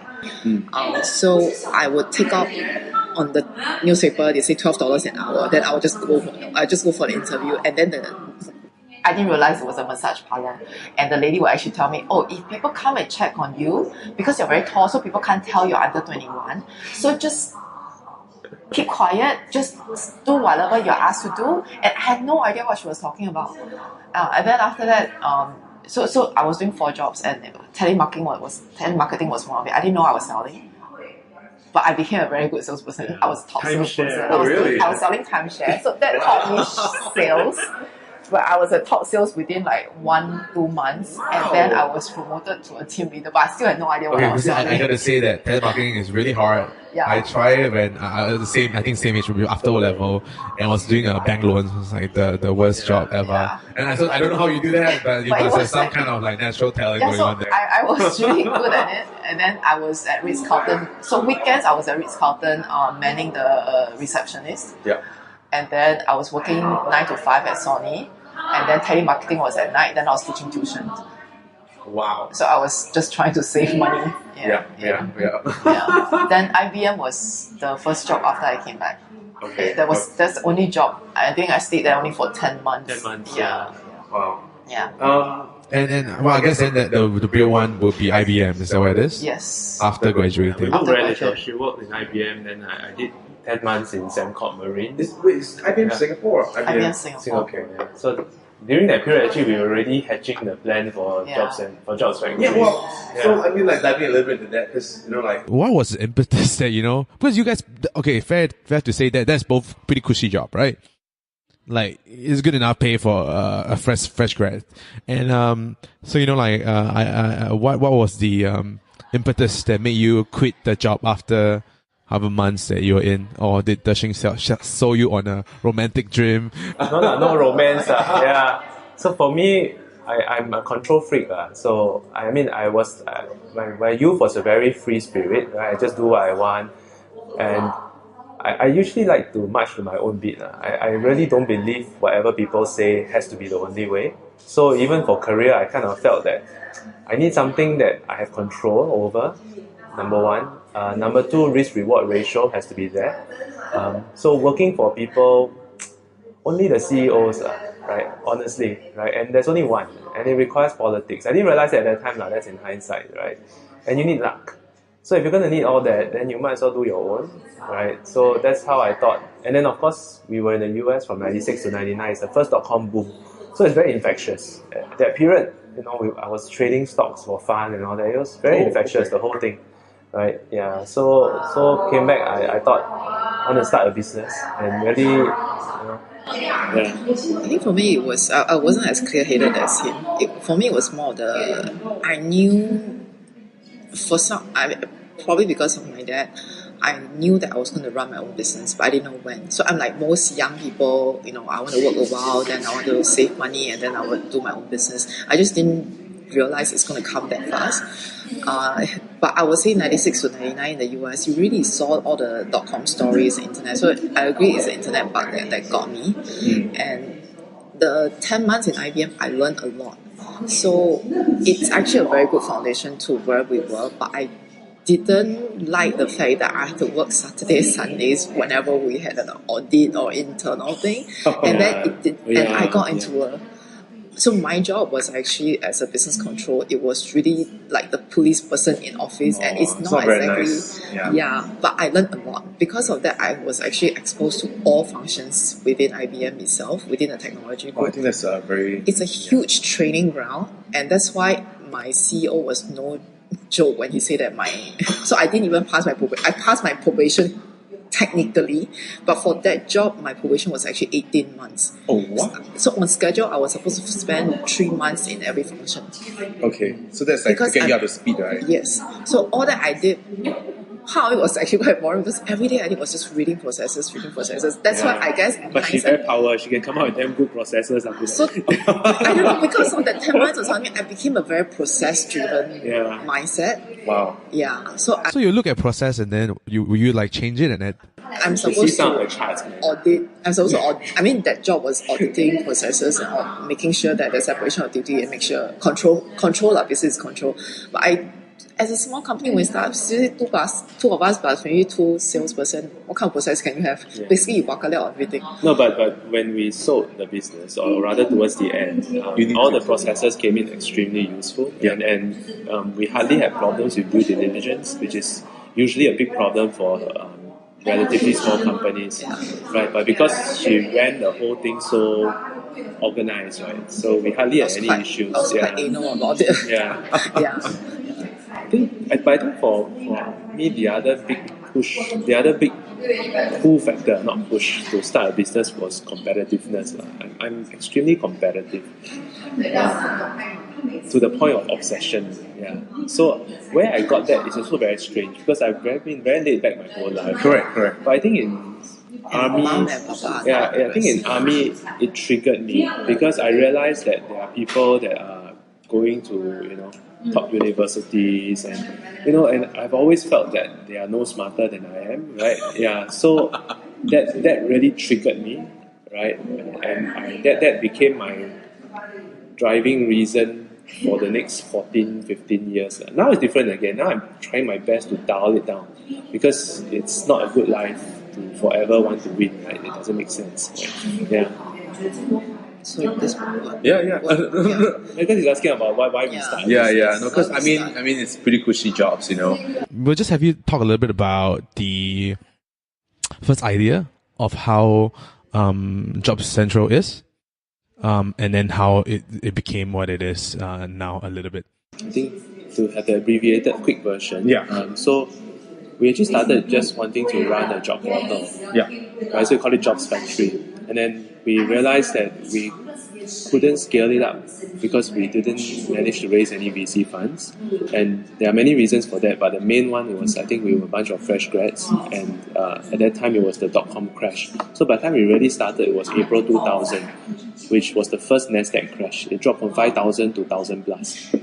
C: So I would take up on the newspaper, they say $12 an hour, then I would just go for the interview, and then I didn't realize it was a massage parlor. And the lady would actually tell me, if people come and check on you, because you're very tall, so people can't tell you're under 21, so just keep quiet, just do whatever you're asked to do. And I had no idea what she was talking about. And then after that, so I was doing 4 jobs, and telemarketing was one of it. I didn't know I was selling, but I became a very good salesperson. I was a top salesperson. I was selling timeshare, so that taught me sales. But I was a top sales within like 1-2 months, and then I was promoted to a team leader. But I still had no idea what I was selling.
A: I gotta say that telemarketing is really hard.
C: Yeah.
A: I tried it when I was same age after O level, and I was doing bank loans. It was like the worst job ever.
C: Yeah.
A: And I thought I don't know how you do that, but you
C: But it
A: must have
C: was
A: some
C: like-
A: kind of like natural talent
C: Yeah,
A: going
C: so
A: on there.
C: I was really good at it, and then I was at Ritz-Carlton. So weekends I was at Ritz-Carlton manning the receptionist,
D: Yeah.
C: and then I was working 9 to 5 at Sony, and then telemarketing was at night. Then I was teaching tuition.
D: Wow.
C: So I was just trying to save money.
D: Yeah.
C: Yeah. Then IBM was the first job after I came back.
D: Okay.
C: That's the only job. I think I stayed there only for 10 months.
F: 10 months,
C: Yeah.
D: Wow.
C: Yeah.
A: And well, I guess then the real one would be IBM. Is that what it is?
C: Yes.
A: After graduating.
F: I worked
C: After
F: very little.
C: graduate.
F: She worked in IBM, then I did 10 months in Sembcorp Marine.
D: Is IBM
F: Yeah.
D: Singapore?
C: IBM Singapore.
F: Okay, yeah. So during that period, actually, we were already hatching the plan for
C: Yeah.
F: jobs factory.
D: Yeah, well, so I mean, like diving a little bit into that, because like,
A: What was the impetus that, because you guys, okay, fair to say that that's both pretty cushy job, right? Like, it's good enough pay for a fresh grad. And, so, what was the, impetus that made you quit the job after however months that you were in? Or did Deshing sold you on a romantic dream?
F: No romance. Yeah. So for me, I'm a control freak. So, I mean, I was, my youth was a very free spirit, right? I just do what I want. And I usually like to march to my own beat. I really don't believe whatever people say has to be the only way. So even for career, I kind of felt that I need something that I have control over, number one. Number two, risk-reward ratio has to be there. So working for people, only the CEOs, right? Honestly, right? And there's only one, and it requires politics. I didn't realize that at that time, that's in hindsight, right? And you need luck. So if you're going to need all that, then you might as well do your own, right? So that's how I thought. And then, of course, we were in the US from 96 to 99. It's the first .com boom. So it's very infectious. That period, I was trading stocks for fun and all that. It was very infectious, the whole thing, right? Yeah. So came back, I thought, I want to start a business and really,
C: I think for me it was I wasn't as clear-headed as him. For me it was more of I knew probably because of my dad, I knew that I was going to run my own business, but I didn't know when. So I'm like most young people, I want to work a while, then I want to save money, and then I would do my own business. I just didn't realize it's going to come that fast. But I would say 96 to 99 in the US, you really saw all the .com stories, the internet. So I agree it's the internet bug that got me. And the 10 months in IBM, I learned a lot. So it's actually a very good foundation to where we were, but I didn't like the fact that I had to work Saturdays, Sundays whenever we had an audit or internal thing. And then I got into so my job was actually as a business control. It was really like the police person in office, and it's not
D: very
C: exactly
D: nice.
C: But I learned a lot. Because of that, I was actually exposed to all functions within IBM itself, within the technology group.
D: I think that's
C: It's a huge training ground, and that's why my CEO was no joke when he said that so I didn't even pass my probation. I passed my probation technically, but for that job, my probation was actually 18 months.
D: Oh, what?
C: So on schedule, I was supposed to spend 3 months in every function.
D: Okay, so that's like
C: Because
D: to get you
C: I'm-
D: up to speed, right?
C: Yes. So all that I did, how it was actually quite boring because every day I did was just reading processes. That's why I guess in
F: but she's
C: hindsight,
F: very power. She can come out with damn good processors.
C: so I don't know, because of that 10 months or something, I became a very process-driven
F: Yeah.
C: mindset.
D: Wow.
C: Yeah. So
A: So you look at process and then will you like change it and then
C: I'm
F: She
C: supposed
F: sound
C: to
F: like charts, man.
C: audit. I'm supposed to audit. I mean, that job was auditing processes and making sure that the separation of duty and make sure control business control. But as a small company, when we start, two of us plus maybe 2 salesperson, what kind of process can you have?
F: Yeah.
C: Basically, you work out everything.
F: No, but when we sold the business, or rather towards the end, all the processes came in extremely useful,
D: Yeah.
F: and we hardly had problems with due diligence, which is usually a big problem for relatively small companies, right? But because she ran the whole thing so organized, right? So we hardly had any issues.
C: I was quite anal about it.
F: Yeah.
C: Yeah.
F: But I think for me, the other big pull factor, not push, to start a business was competitiveness. I'm extremely competitive. To the point of obsession. Yeah. So where I got that is also very strange because I've been very laid back my whole life.
D: Correct.
F: But I think in army, I think in army it triggered me because I realized that there are people that are going to top universities and I've always felt that they are no smarter than I am, right? Yeah. So that really triggered me, right? And that became my driving reason for the next 14, 15 years. Now it's different again. Now I'm trying my best to dial it down because it's not a good life to forever want to win, right? It doesn't make sense. Right? Yeah.
C: So this what?
D: Yeah.
F: Because he's asking about why we start.
D: Yeah. No, because I mean, it's pretty cushy jobs,
A: We'll just have you talk a little bit about the first idea of how Jobs Central is, and then how it became what it is now a little bit.
F: I think to have the abbreviated quick version.
D: Yeah.
F: So we actually started just wanting to run a job portal.
D: Yeah.
F: Right, so we call it Jobs Factory. And then we realized that we couldn't scale it up because we didn't manage to raise any VC funds. And there are many reasons for that, but the main one was I think we were a bunch of fresh grads, and at that time it was the .com crash. So by the time we really started, it was April 2000, which was the first Nasdaq crash. It dropped from 5,000 to 1,000 plus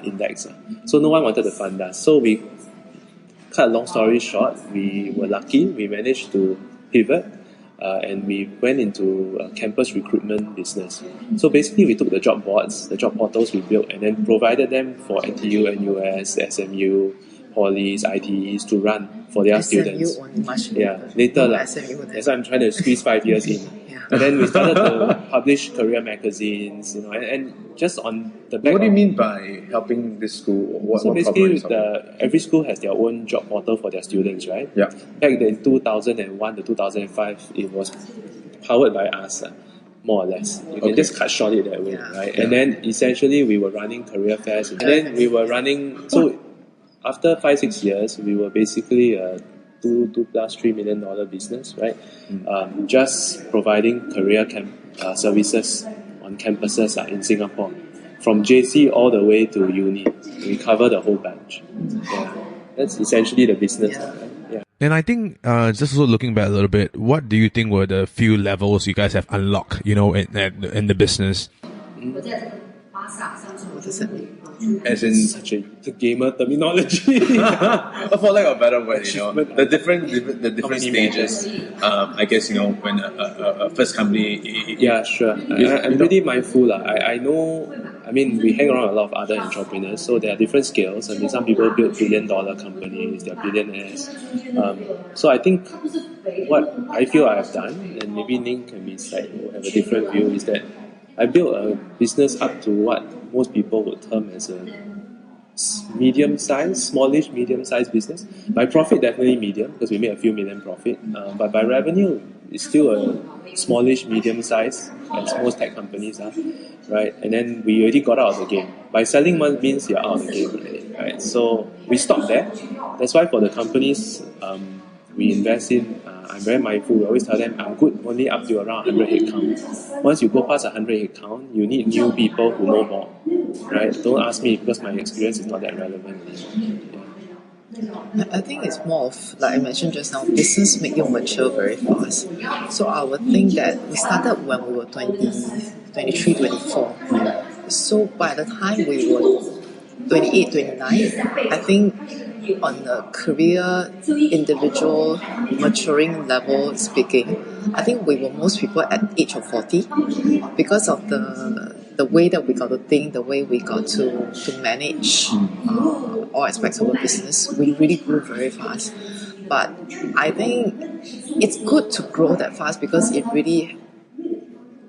F: index. So no one wanted to fund us. So we cut a long story short, we were lucky. We managed to pivot. And we went into a campus recruitment business. So basically, we took the job boards, the job portals we built, and then provided them for NTU, NUS, SMU, Polys, ITEs to run for their students.
C: SMU only much
F: Later.
C: SMU
F: That's why I'm trying to squeeze 5 years in. And then we started to publish career magazines, and just on the back.
D: What do you mean by helping this school?
F: So basically, every school has their own job portal for their students, right?
D: Yeah.
F: Back in 2001 to 2005, it was powered by us, more or less. You can just cut short it that way, right? And then essentially, we were running career fairs, and then we were running. So after 5-6 years, we were basically $2+ $3 million business, right? Just providing career services on campuses in Singapore, from JC all the way to uni. We cover the whole bunch. Yeah, that's essentially the business. Right? Yeah.
A: And I think just also looking back a little bit, what do you think were the few levels you guys have unlocked, in the business?
C: What does that mean?
D: As in
F: Such a gamer terminology.
D: for lack of a better word, the different stages. I guess when a first company.
F: Yeah, sure. I'm really mindful. I know. I mean, we hang around a lot of other entrepreneurs, so there are different scales. I mean, some people build billion-dollar companies; they're billionaires. So I think what I feel I have done, and maybe Ning can have a different view, is that I built a business up to what most people would term as a smallish, medium-sized business. By profit, definitely medium, because we made a few million profit. But by revenue, it's still a smallish, medium-sized, as most tech companies are, right? And then we already got out of the game. By selling one means you're out of the game already, right? So we stopped there. That's why for the companies we invest in, I'm very mindful. We always tell them I'm good only up to around 100 headcount. Once you go past 100 headcount, you need new people who know more, right? Don't ask me because my experience is not that relevant.
C: I think it's more of, like I mentioned just now, business make you mature very fast. So I would think that we started when we were 23, 24. So by the time we were 28, 29, I think on the career, individual, maturing level speaking, I think we were most people at age of 40 because of the way that we got to think, the way we got to manage all aspects of our business. We really grew very fast. But I think it's good to grow that fast because it really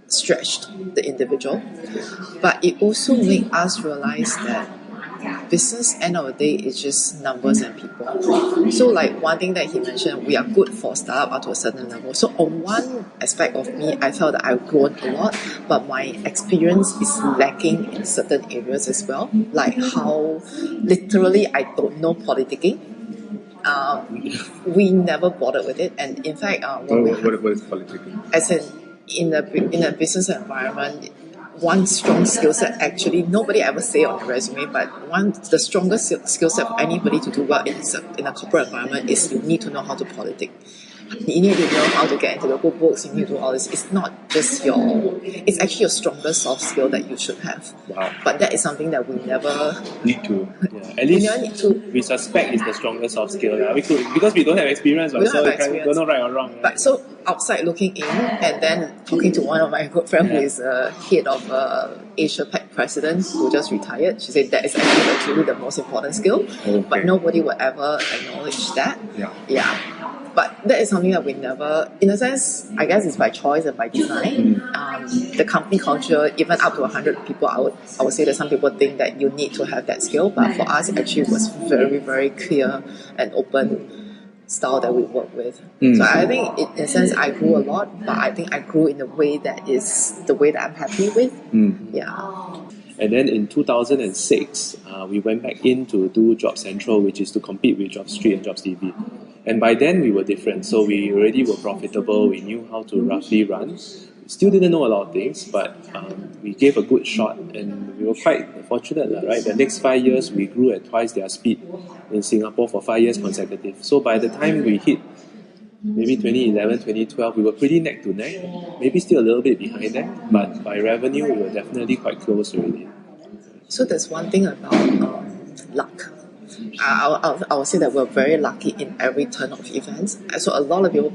C: stretched the individual. But it also made us realize that business, end of the day, it's just numbers and people. So like one thing that he mentioned, we are good for startup up to a certain level. So on one aspect of me, I felt that I've grown a lot, but my experience is lacking in certain areas as well, like how literally I don't know politicking. We never bothered with it, and in fact,
D: What is politics?
C: as in a business environment, one strong skill set, actually nobody ever say on the resume, but the strongest skill set for anybody to do well in a corporate environment is you need to know how to politic. You need to know how to get into the good books, you need to do all this. It's not just it's actually your strongest soft skill that you should have.
G: Wow.
C: But that is something that we never
G: Need to. Yeah. At least
C: never need to.
G: we suspect it's the strongest soft skill. We could, because we don't have experience,
C: We don't
G: so
C: have
G: we can't-
C: experience.
G: don't know right or wrong. Right?
C: But so outside looking in, and then talking to one of my good friends who is head of Asia Pac president who just retired, she said that is actually the most important skill, but nobody will ever acknowledge that. Yeah. But that is something that we never, in a sense, I guess it's by choice and by design. The company culture, even up to 100 people, I would say that some people think that you need to have that skill, but for us, actually, it was very, very clear and open style that we work with. So I think, in a sense, I grew a lot, but I think I grew in a way that is the way that I'm happy with. Yeah.
G: And then in 2006, we went back in to do Job Central, which is to compete with JobStreet and JobsDB. And by then we were different, so we already were profitable, we knew how to roughly run. Still didn't know a lot of things, but we gave a good shot and we were quite fortunate, right? The next 5 years we grew at twice their speed in Singapore for 5 years consecutive. So by the time we hit maybe 2011, 2012, we were pretty neck to neck, maybe still a little bit behind that, but by revenue we were definitely quite close already.
C: So there's one thing about luck. I would say that we're very lucky in every turn of events. So a lot of people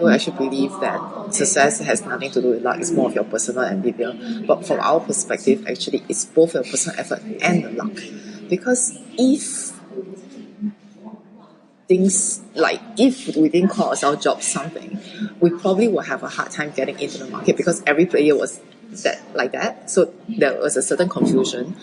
C: actually believe that success has nothing to do with luck. It's more of your personal endeavor. But from our perspective, actually, it's both your personal effort and the luck. Because if we didn't call ourselves job something, we probably would have a hard time getting into the market because every player was like that. So there was a certain confusion.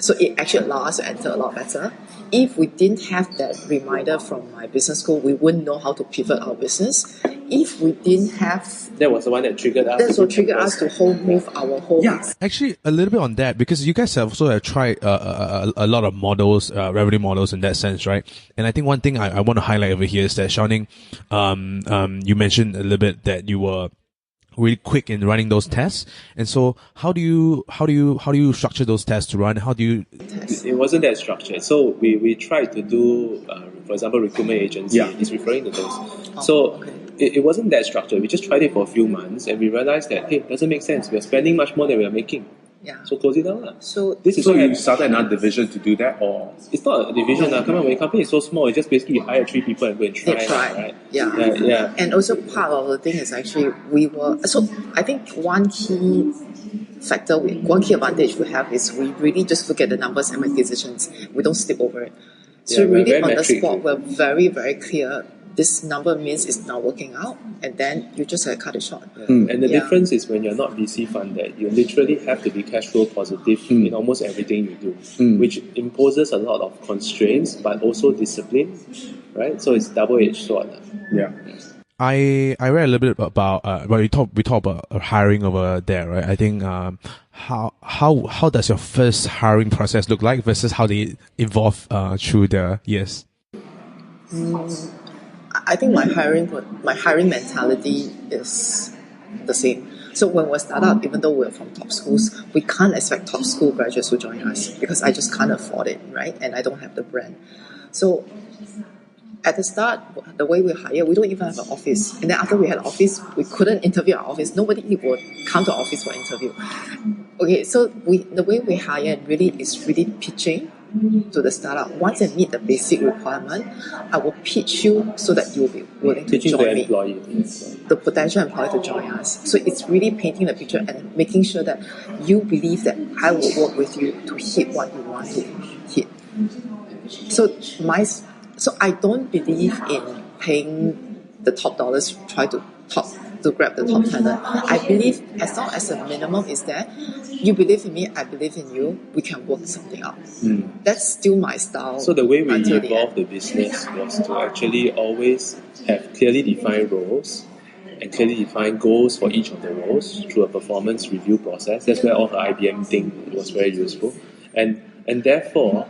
C: So it actually allowed us to enter a lot better. If we didn't have that reminder from my business school, we wouldn't know how to pivot our business. If we didn't have,
G: That was the one that triggered us.
C: that's what triggered us to move our whole business.
A: Actually, a little bit on that, because you guys have also tried a lot of models, revenue models in that sense, right? And I think one thing I want to highlight over here is that, Xiaoning, you mentioned a little bit that you were really quick in running those tests. And so how do you structure those tests to run? How do you...
G: It wasn't that structured. So we tried to do, for example, recruitment agency is referring to those. So it wasn't that structured. We just tried it for a few months and we realized that, hey, it doesn't make sense. We're spending much more than we are making.
C: Yeah.
G: So close it down.
C: So
G: This is
D: So
G: what
D: you started another division to do that, or
G: it's not a division. Come on, when a company is so small, it's just basically you hire 3 people and go and try.
C: they tried.
G: Right?
C: Yeah.
G: Yeah.
C: And also part of the thing is actually I think one key advantage we have is we really just look at the numbers and make decisions. We don't slip over it. So
G: Yeah, we're
C: really
G: very
C: on the
G: metric.
C: spot, we're very, very clear. This number means it's not working out, and then you just cut it short.
G: And the
C: Yeah.
G: difference is when you're not VC funded, you literally have to be cash flow positive in almost everything you do, which imposes a lot of constraints but also discipline, right? So it's double-edged sword.
D: yeah.
A: I read a little bit about we talk about hiring over there, right? I think how does your first hiring process look like versus how they evolve through the years?
C: I think my hiring mentality is the same. So when we're startup, even though we're from top schools, we can't expect top school graduates to join us because I just can't afford it, right? And I don't have the brand. So at the start, the way we hire, we don't even have an office. And then after we had an office, we couldn't interview our office. Nobody would come to our office for interview. Okay, so the way we hire really is really pitching to the startup. Once I meet the basic requirement, I will pitch you so that you will be willing to
G: Teaching
C: join
G: the
C: me.
G: employee.
C: The potential employer to join us. So it's really painting the picture and making sure that you believe that I will work with you to hit what you want to hit. So I don't believe in paying the top dollars to try to top to grab the top talent. I believe as long as the minimum is there, you believe in me, I believe in you, we can work something out. That's still my style.
G: So the way we
C: until the
G: evolved
C: end.
G: the business was to actually always have clearly defined roles and clearly defined goals for each of the roles through a performance review process. That's where all the IBM thing was very useful. And therefore,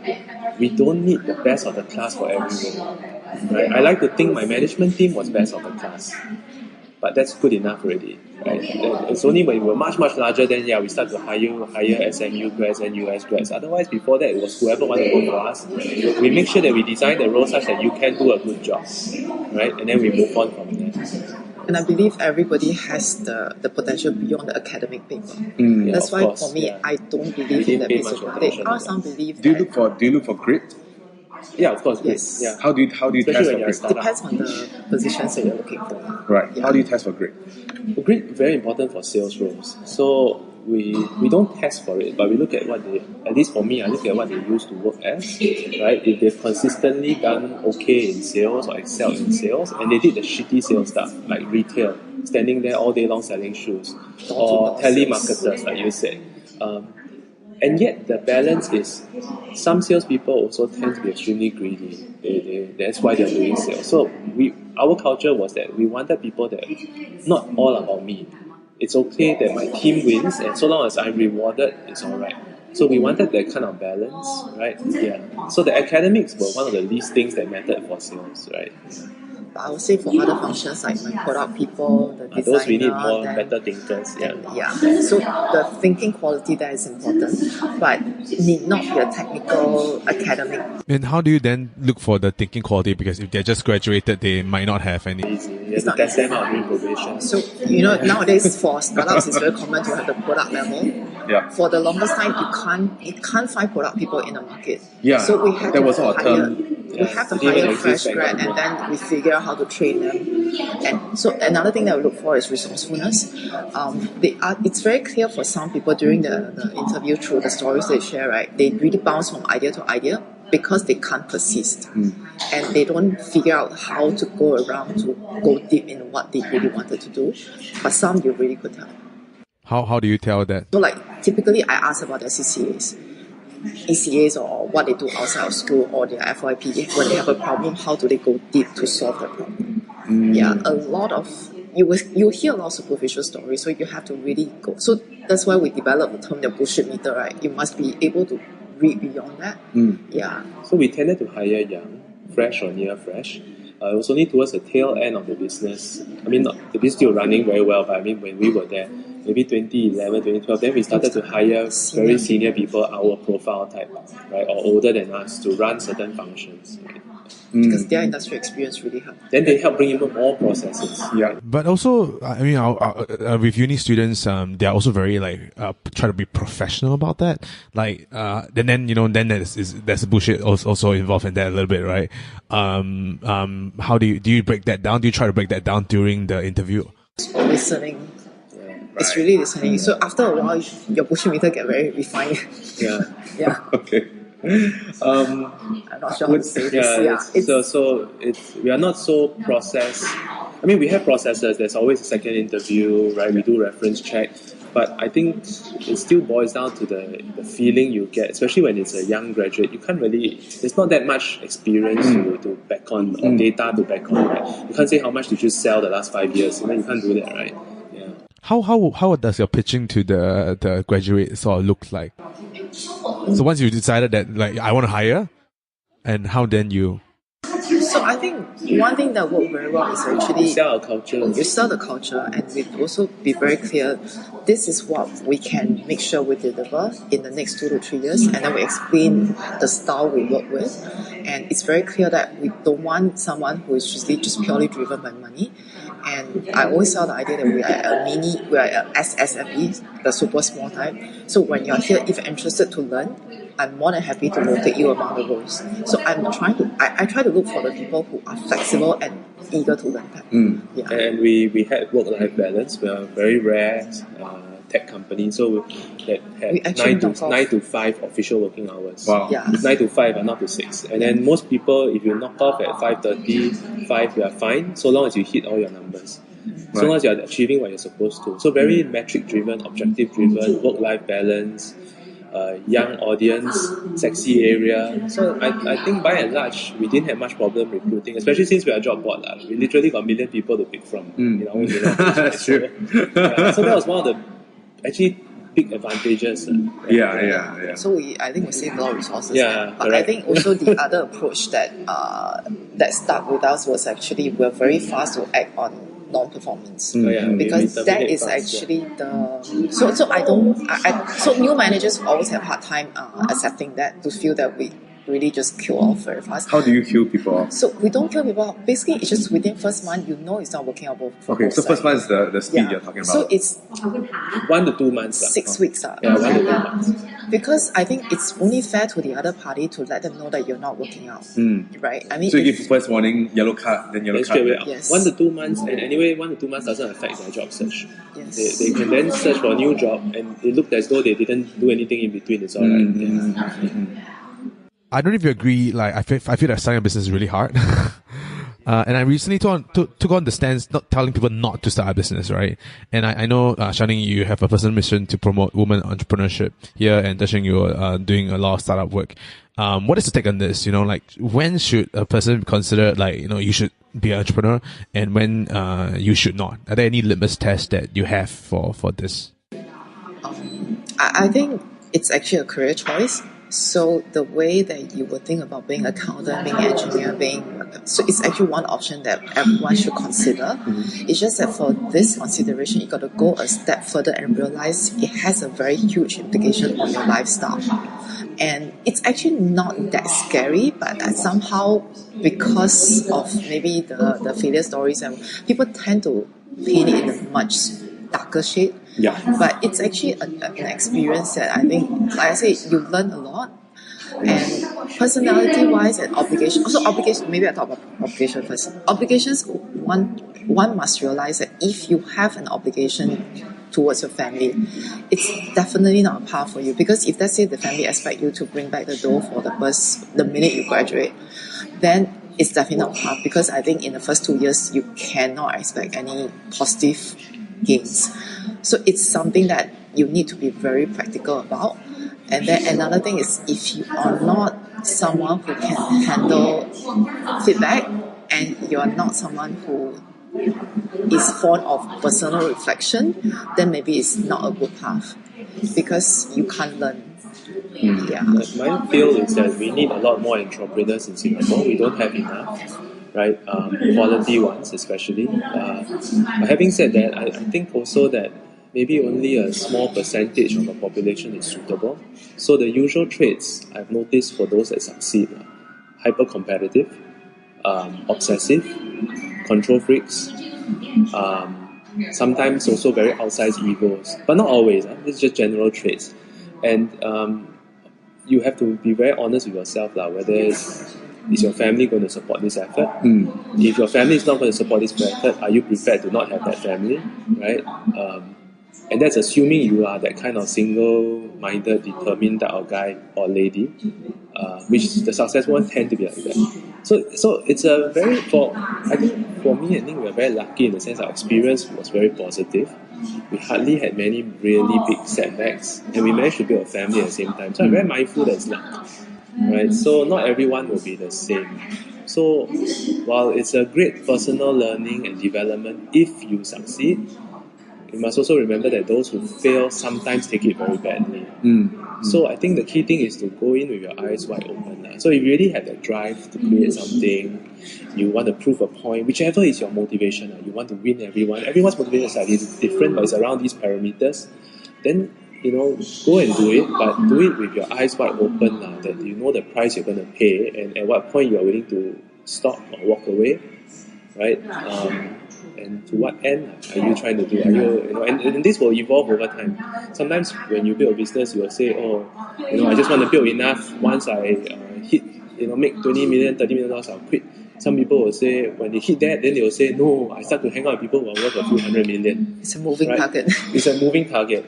G: we don't need the best of the class for every role. Right? I like to think my management team was best of the class. But that's good enough already. Right? It's only when we were much, much larger then we start to hire SMU grads and US grads. Otherwise, before that, it was whoever wanted to work for us. We make sure that we design the role such that you can do a good job. Right? And then we move on from there.
C: And I believe everybody has the potential beyond the academic paper.
G: Yeah,
C: That's
G: of
C: why
G: course,
C: for me,
G: yeah.
C: I don't believe
G: We
C: in
G: didn't
C: that
G: pay
C: piece
G: much
C: of
G: attention
C: There are
G: to
C: some believe
D: Do you
C: that
D: look for grit?
G: Yeah, of course.
C: Yes.
G: Yeah.
D: How do you
G: Especially
D: test
G: when
D: for
G: you're a
D: grit?
G: startup.
C: depends on the positions that you're looking for.
D: Right.
C: Yeah.
D: How do you test for grit?
G: Grit very important for sales roles. So we don't test for it, but we look at what they, at least for me, I look at what they used to work as, right? If they've consistently done okay in sales or excelled in sales, and they did the shitty sales stuff like retail, standing there all day long selling shoes, or telemarketers, like you said. And yet the balance is some salespeople also tend to be extremely greedy. That's why they're doing sales. So our culture was that we wanted people that not all about me. It's okay that my team wins, and so long as I'm rewarded, it's alright. So we wanted that kind of balance, right? Yeah. So the academics were one of the least things that mattered for sales, right?
C: But I would say for other functions like my product people, the designer,
G: Those we need more
C: then-
G: better thinkers. Yeah.
C: Yeah. So the thinking quality there is important, but need not be a technical academic.
A: And how do you then look for the thinking quality? Because if they're just graduated, they might not have any.
G: Easy. You have
C: It's
G: to
C: not
G: test
C: easy.
G: them out during probation.
C: So nowadays for startups it's very common to have the product level.
D: Yeah.
C: For the longest time you can't find product people in the market.
D: Yeah,
C: So we have
D: that
C: to
D: was our
C: hire
D: term.
C: we have to
G: It didn't
C: hire
G: exist
C: fresh
G: back
C: grad
G: then.
C: and then we figure out how to train them. And so another thing that we look for is resourcefulness. It's very clear for some people during the interview through the stories they share, right? They really bounce from idea to idea because they can't persist. And they don't figure out how to go around to go deep in what they really wanted to do. But some you really could tell.
A: How do you tell that?
C: So like typically I ask about their CCAs, ECAs or what they do outside of school or their FYP. When they have a problem, how do they go deep to solve the problem? Yeah, a lot of you hear a lot of superficial stories, so you have to really go. So that's why we developed the term the bullshit meter, right? You must be able to read beyond that. Yeah.
G: So we tended to hire young, fresh or near fresh. It was only towards the tail end of the business. I mean, the business still running very well, but I mean, when we were there, maybe 2011, 2012, then we started to hire very senior people, our profile type, right, or older than us to run certain functions. Right?
C: Because their industry experience really helps.
G: Then they help bring in more processes.
D: Yeah.
A: But also, I mean, with uni students, they are also very try to be professional about that. Like, then there's bullshit also involved in that a little bit, right? How do you break that down? Do you try to break that down during the interview?
C: Listening. It's really listening. So after a while, your bullshit meter get very refined.
G: Yeah.
C: Yeah.
D: Okay.
C: I'm not sure how to say this.
G: So we are not so process. I mean, we have processes. There's always a second interview, right? We do reference check, but I think it still boils down to the feeling you get, especially when it's a young graduate. You can't really. There's not that much experience to back on or data to back on, right? You can't say how much did you sell the last 5 years. You can't do that, right? Yeah.
A: How does your pitching to the graduate sort of look like? So once you decided that I want to hire, and how then you?
C: So I think one thing that worked very well is actually
G: Sell our culture.
C: you sell the culture, and we also be very clear. This is what we can make sure we deliver in the next 2 to 3 years, and then we explain the style we work with. And it's very clear that we don't want someone who is just purely driven by money. And I always sell the idea that we are a SSFE, the super small type. So when you're here, if you're interested to learn, I'm more than happy to rotate you among the roles. So I try to look for the people who are flexible and eager to learn that. Yeah.
G: And we had work-life balance. We are a very rare tech company, so that
C: We
G: had
C: actually
G: 9
C: knock off.
G: 9 to 5 official working hours.
D: Wow.
C: Yeah.
G: 9 to 5 and not to 6. And then most people, if you knock off at 5:30, 5, you are fine, so long as you hit all your numbers. so long as you're achieving what you're supposed to. So very metric driven, objective driven, work-life balance, young audience, sexy area. So I think by and large, we didn't have much problem recruiting, especially since we are a job board. We literally got a million people to pick from in our own unit.
D: That's true.
G: So that was one of the actually big advantages.
D: Yeah.
C: So I think we save a lot of resources.
G: Yeah,
C: But I think also the other approach that that stuck with us was actually we're very fast to act on non-performance. Because
G: we
C: that is
G: fast,
C: actually the so new managers always have a hard time accepting that, to feel that we really just kill off very fast.
D: How do you kill people off?
C: So we don't kill people off. Basically, it's just within first month you know it's not working out both.
D: Okay, so first month is the speed you're talking about.
C: So it's
G: 1 to 2 months.
C: 6 weeks.
G: 1 to 2 months.
C: Because I think it's only fair to the other party to let them know that you're not working out. Right? I mean,
D: So you give first warning, yellow card, then yellow
G: Then straight away
D: card.
G: out.
C: Yes.
G: 1 to 2 months, and anyway, 1 to 2 months doesn't affect their job search.
C: Yes.
G: They can then search for a new job, and it looked as though they didn't do anything in between. It's alright. Yeah.
A: I don't know if you agree. Like, I feel that starting a business is really hard. And I recently took on the stance not telling people not to start a business, right? And I know, Shining, you have a personal mission to promote women entrepreneurship here, and Dashing, you're doing a lot of startup work. What is the take on this? You know, like, when should a person consider, like, you know, you should be an entrepreneur, and when you should not? Are there any litmus tests that you have for this?
C: I think it's actually a career choice. So the way that you would think about being accountant, being engineer, so it's actually one option that everyone should consider. It's just that for this consideration, you got to go a step further and realize it has a very huge implication on your lifestyle. And it's actually not that scary, but somehow, because of maybe the failure stories, and people tend to paint it in a much darker shade.
G: Yeah.
C: But it's actually an experience that I think, like I say, you learn a lot. And personality-wise and obligation. Also, obligation. Maybe I talk about obligation first. Obligations. One must realize that if you have an obligation towards your family, it's definitely not a path for you. Because if, let's say, the family expect you to bring back the dough for the minute you graduate, then it's definitely not a path. Because I think in the first 2 years, you cannot expect any positive gains. So it's something that you need to be very practical about. And then another thing is, if you are not someone who can handle feedback, and you are not someone who is fond of personal reflection, then maybe it's not a good path, because you can't learn. Yeah.
G: My feel is that we need a lot more entrepreneurs in Singapore. We don't have enough, right? Quality ones especially. But having said that, I think also that maybe only a small percentage of the population is suitable. So the usual traits I've noticed for those that succeed: hyper-competitive, obsessive, control freaks, sometimes also very outsized egos, but not always. It's just general traits. And you have to be very honest with yourself, whether is your family going to support this effort? If your family is not going to support this effort, are you prepared to not have that family, right? And that's assuming you are that kind of single-minded, determined type of guy or lady, which the successful ones tend to be like that. So it's a very, I think we are very lucky in the sense our experience was very positive. We hardly had many really big setbacks, and we managed to build a family at the same time. So I'm very mindful that it's luck, right? So not everyone will be the same. So while it's a great personal learning and development if you succeed, you must also remember that those who fail sometimes take it very badly. So I think the key thing is to go in with your eyes wide open. So if you really have that drive to create something, you want to prove a point, whichever is your motivation, you want to win everyone. Everyone's motivation is slightly different, but it's around these parameters. Then, go and do it, but do it with your eyes wide open, that you know the price you're going to pay, and at what point you're willing to stop or walk away, right? And to what end are you trying to do? Are you, and this will evolve over time. Sometimes when you build a business, you will say, I just want to build enough. Once I hit, make 20 million, 30 million dollars, I'll quit. Some people will say, when they hit that, then they will say, no, I start to hang out with people who are worth a few $100 million.
C: It's a moving target.
G: It's a moving target.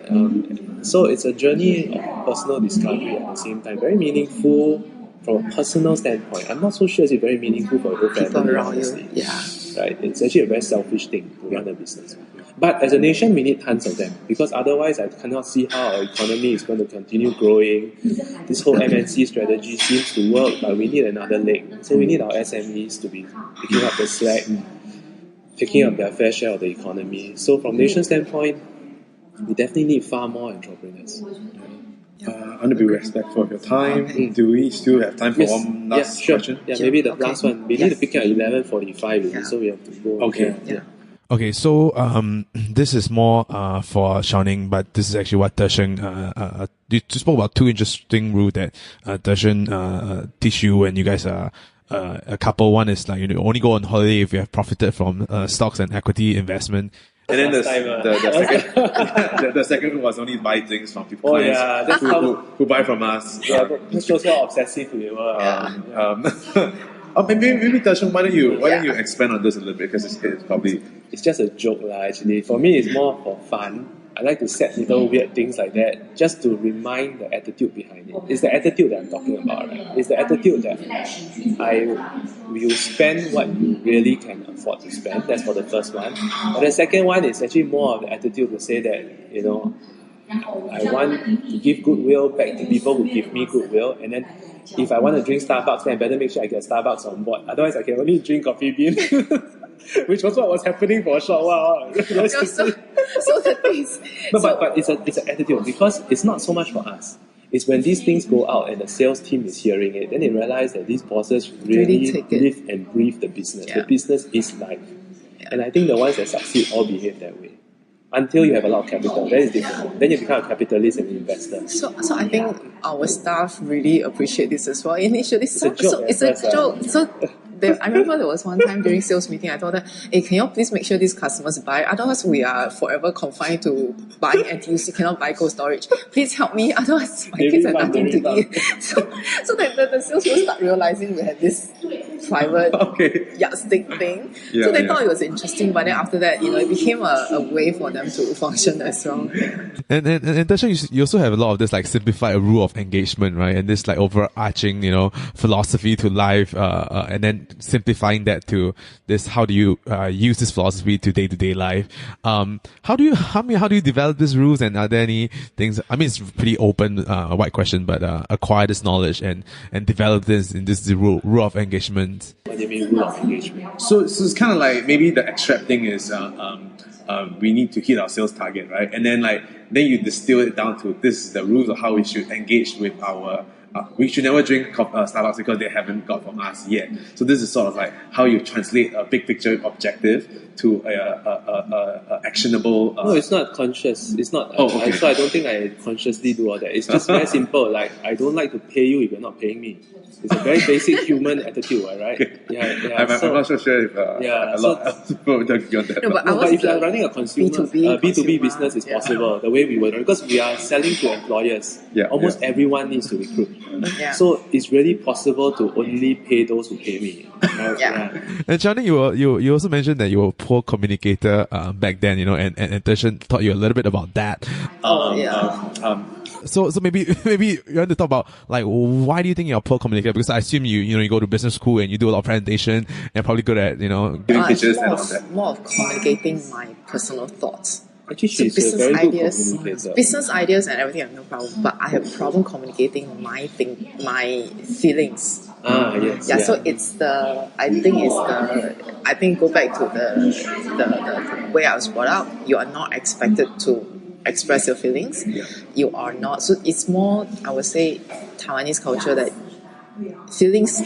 G: So it's a journey of personal discovery at the same time. Very meaningful from a personal standpoint. I'm not so sure it's very meaningful for your whole family.
C: People around you.
G: honestly.
C: Yeah.
G: right? It's actually a very selfish thing to run a business. But as a nation, we need tons of them because otherwise I cannot see how our economy is going to continue growing. This whole MNC strategy seems to work, but we need another leg. So we need our SMEs to be picking up the slack, taking up their fair share of the economy. So from nation standpoint, we definitely need far more entrepreneurs.
D: I want to be respectful of your time. Do we still have time for one last question?
G: Yeah, maybe the last one. We need to pick up at 11:45, so we have to go.
D: Okay.
A: Okay, so this is more for Xiaoning, but this is actually what Desheng you spoke about two interesting rules that Desheng teach you when you guys are a couple. One is like you only go on holiday if you have profited from stocks and equity investment.
D: And then the second, the second was only buy things from people
G: that's
D: who buy from us.
G: Yeah, that shows how obsessive we were.
D: Maybe Desheng, why don't you expand on this a little bit, because it's probably
G: It's just a joke actually. For me, it's more for fun. I like to set little weird things like that just to remind the attitude behind it. It's the attitude that I'm talking about, right? It's the attitude that I will spend what you really can afford to spend. That's for the first one. And the second one is actually more of the attitude to say that, you know, I want to give goodwill back to people who give me goodwill, and then if I want to drink Starbucks, then I better make sure I get Starbucks on board. Otherwise, I can only drink Coffee Bean, which was what was happening for a short while.
C: So the thing is,
G: But it's an attitude, because it's not so much for us. It's when these things go out and the sales team is hearing it, then they realize that these bosses really live and breathe the business.
C: Yeah.
G: The business is life. And I think the ones that succeed all behave that way. Until you have a lot of capital, that is different. Then you become a capitalist and investor.
C: So I think our staff really appreciate this as well. Initially, it's
G: a joke.
C: So I remember there was one time during sales meeting, I told them, hey, can you please make sure these customers buy? Otherwise, we are forever confined to buying NTUC, cannot buy Cold Storage. Please help me, otherwise my kids have nothing to eat. So the sales will start realizing we had this private yardstick thing.
D: Yeah,
C: so they thought it was interesting, but then after that, it became a way for them to function as well.
A: And Desheng, you also have a lot of this like simplified rule of engagement, right? And this like overarching, philosophy to life, and then simplifying that to this, how do you use this philosophy to day-to-day life? How do you develop these rules, and are there any things, I mean, it's pretty open, wide question, but acquire this knowledge and develop this in this rule of engagement?
G: What do you mean rule of engagement?
D: So it's kind of like maybe the extract thing is we need to hit our sales target, right? And then you distill it down to this is the rules of how we should engage with our. We should never drink Starbucks because they haven't got from us yet. So this is sort of like how you translate a big picture objective to a actionable.
G: No, it's not conscious. It's not.
D: okay.
G: So I don't think I consciously do all that. It's just very simple. Like, I don't like to pay you if you're not paying me. It's a very basic human attitude, right? Yeah.
D: I'm not so sure if a lot of people would agree on that.
C: No,
G: but if you're running a consumer
C: B2B
G: B2B business, it's possible. The way we were, because we are selling to employers. Almost everyone needs to recruit.
C: Yeah.
G: So it's really possible to only pay those who pay me.
A: And Xiaoning, you also mentioned that you were a poor communicator back then, and Desheng taught you a little bit about that. So maybe you want to talk about like why do you think you're a poor communicator? Because I assume you go to business school and you do a lot of presentation and probably good at
D: giving pitches and all that.
C: More of communicating my personal thoughts.
G: Actually, she's a very good communicator.
C: Business ideas and everything, I have no problem. But I have a problem communicating my feelings.
G: Yes.
C: So I think go back to the way I was brought up. You are not expected to express your feelings. You are not. So it's more, I would say, Taiwanese culture that feelings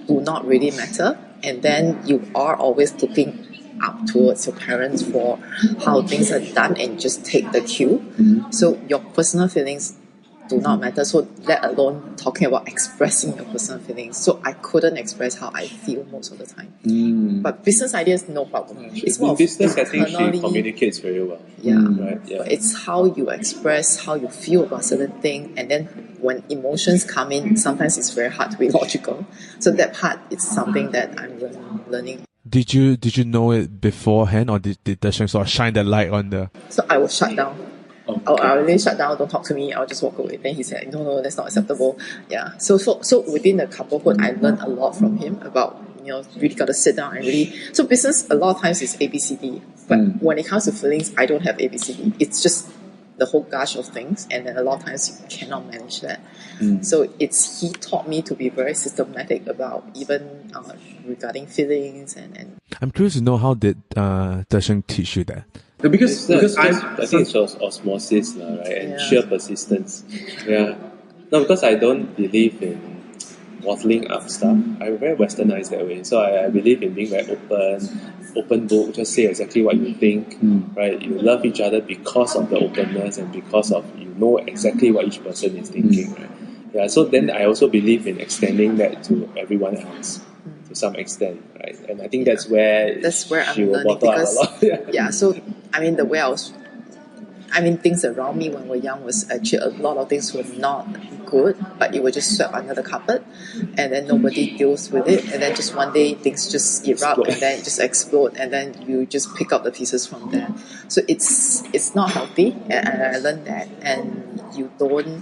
C: do not really matter, and then you are always looking up towards your parents for how things are done and just take the cue. So your personal feelings do not matter, so let alone talking about expressing your personal feelings. So I couldn't express how I feel most of the time. But business ideas, no problem. It's more
G: business, I think
C: internally.
G: she communicates very well.
C: Right.
G: Yeah.
C: But it's how you express, how you feel about certain thing, and then when emotions come in, sometimes it's very hard to be logical. So that part is something that I'm learning.
A: Did you know it beforehand, or did Desheng sort of shine the light on the?
C: So I was shut down. I really shut down, don't talk to me, I'll just walk away. Then he said, no, that's not acceptable. Yeah. So within the couplehood, I learned a lot from him about really got to sit down and really. So business a lot of times is ABCD, but when it comes to feelings, I don't have ABCD. It's just the whole gush of things, and then a lot of times you cannot manage that. So he taught me to be very systematic about even regarding feelings and
A: I'm curious to know, how did Desheng teach you that?
D: Because
G: I think it's just osmosis, right? And
C: Yeah.
G: sheer persistence. Yeah. No, because I don't believe in bottling up stuff. I'm very westernized that way. So I believe in being very open book, just say exactly what you think, right? You love each other because of the openness and because of you know exactly what each person is thinking, right? Yeah, so then I also believe in extending that to everyone else to some extent, right? And I think that's where
C: I'm
G: she will
C: learning
G: bottle up a
C: because
G: lot.
C: yeah. So the way things around me when we were young was actually a lot of things were not good, but it was just swept under the carpet, and then nobody deals with it, and then just one day things just erupt and then it just explode, and then you just pick up the pieces from there. So it's not healthy, and I learned that. And you don't,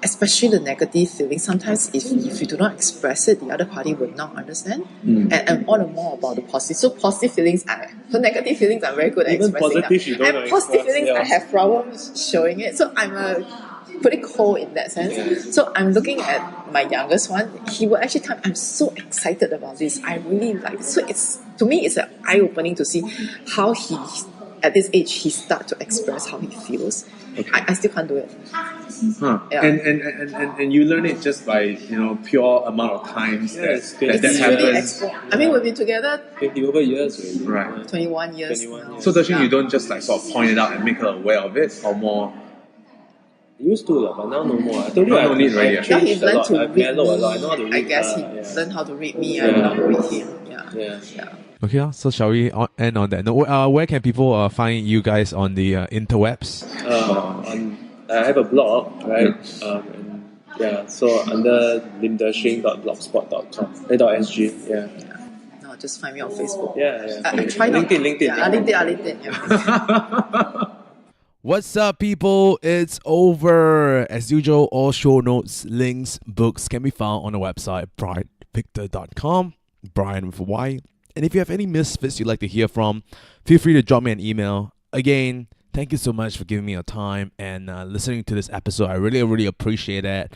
C: especially the negative feelings. Sometimes if you do not express it, the other party will not understand. And all the more about the positive. So positive feelings, so negative feelings, I'm very good at
G: Even
C: expressing.
G: positive you don't
C: And positive
G: express,
C: feelings,
G: yeah.
C: I have problems showing it. So I'm pretty cold in that sense. So I'm looking at my youngest one. He will actually tell me, I'm so excited about this. I really like it. So to me, it's eye-opening to see how he, at this age, he start to express how he feels. I still can't do it.
D: Huh.
C: Yeah.
D: And you learn it just by pure amount of times
G: Yes,
D: that
G: it's
D: happens.
G: really
C: Explore. We've been together
G: 50 over years already.
D: Right.
C: 21 years
G: 21
C: now.
G: years.
D: So Desheng,
C: Yeah.
D: you don't just sort of point it out and make her aware of it, or more?
G: Used to, but now no more. I told you
D: Now no need, right?
G: I've
C: Now he
G: changed a
C: learned
G: lot.
C: to
G: I've
C: read
G: mellowed a lot. I
C: me.
G: know how to read
C: I guess
G: her,
C: he
G: yeah.
C: learned how to read me. I
G: Yeah.
C: know how to read him. Yeah.
G: Yeah.
A: Okay, so shall we end on that? No, where can people find you guys on the interwebs?
G: I have a blog, right? So under limdesheng.blogspot.com, .sg, yeah.
C: No, just find me on Facebook.
G: Yeah.
C: I try not.
G: LinkedIn.
C: Yeah, LinkedIn. Yeah.
A: What's up, people? It's over. As usual, all show notes, links, books can be found on the website, brianvictor.com, Brian with a Y. And if you have any misfits you'd like to hear from, feel free to drop me an email. Again, thank you so much for giving me your time and listening to this episode. I really, really appreciate it.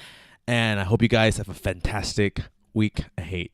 A: And I hope you guys have a fantastic week ahead.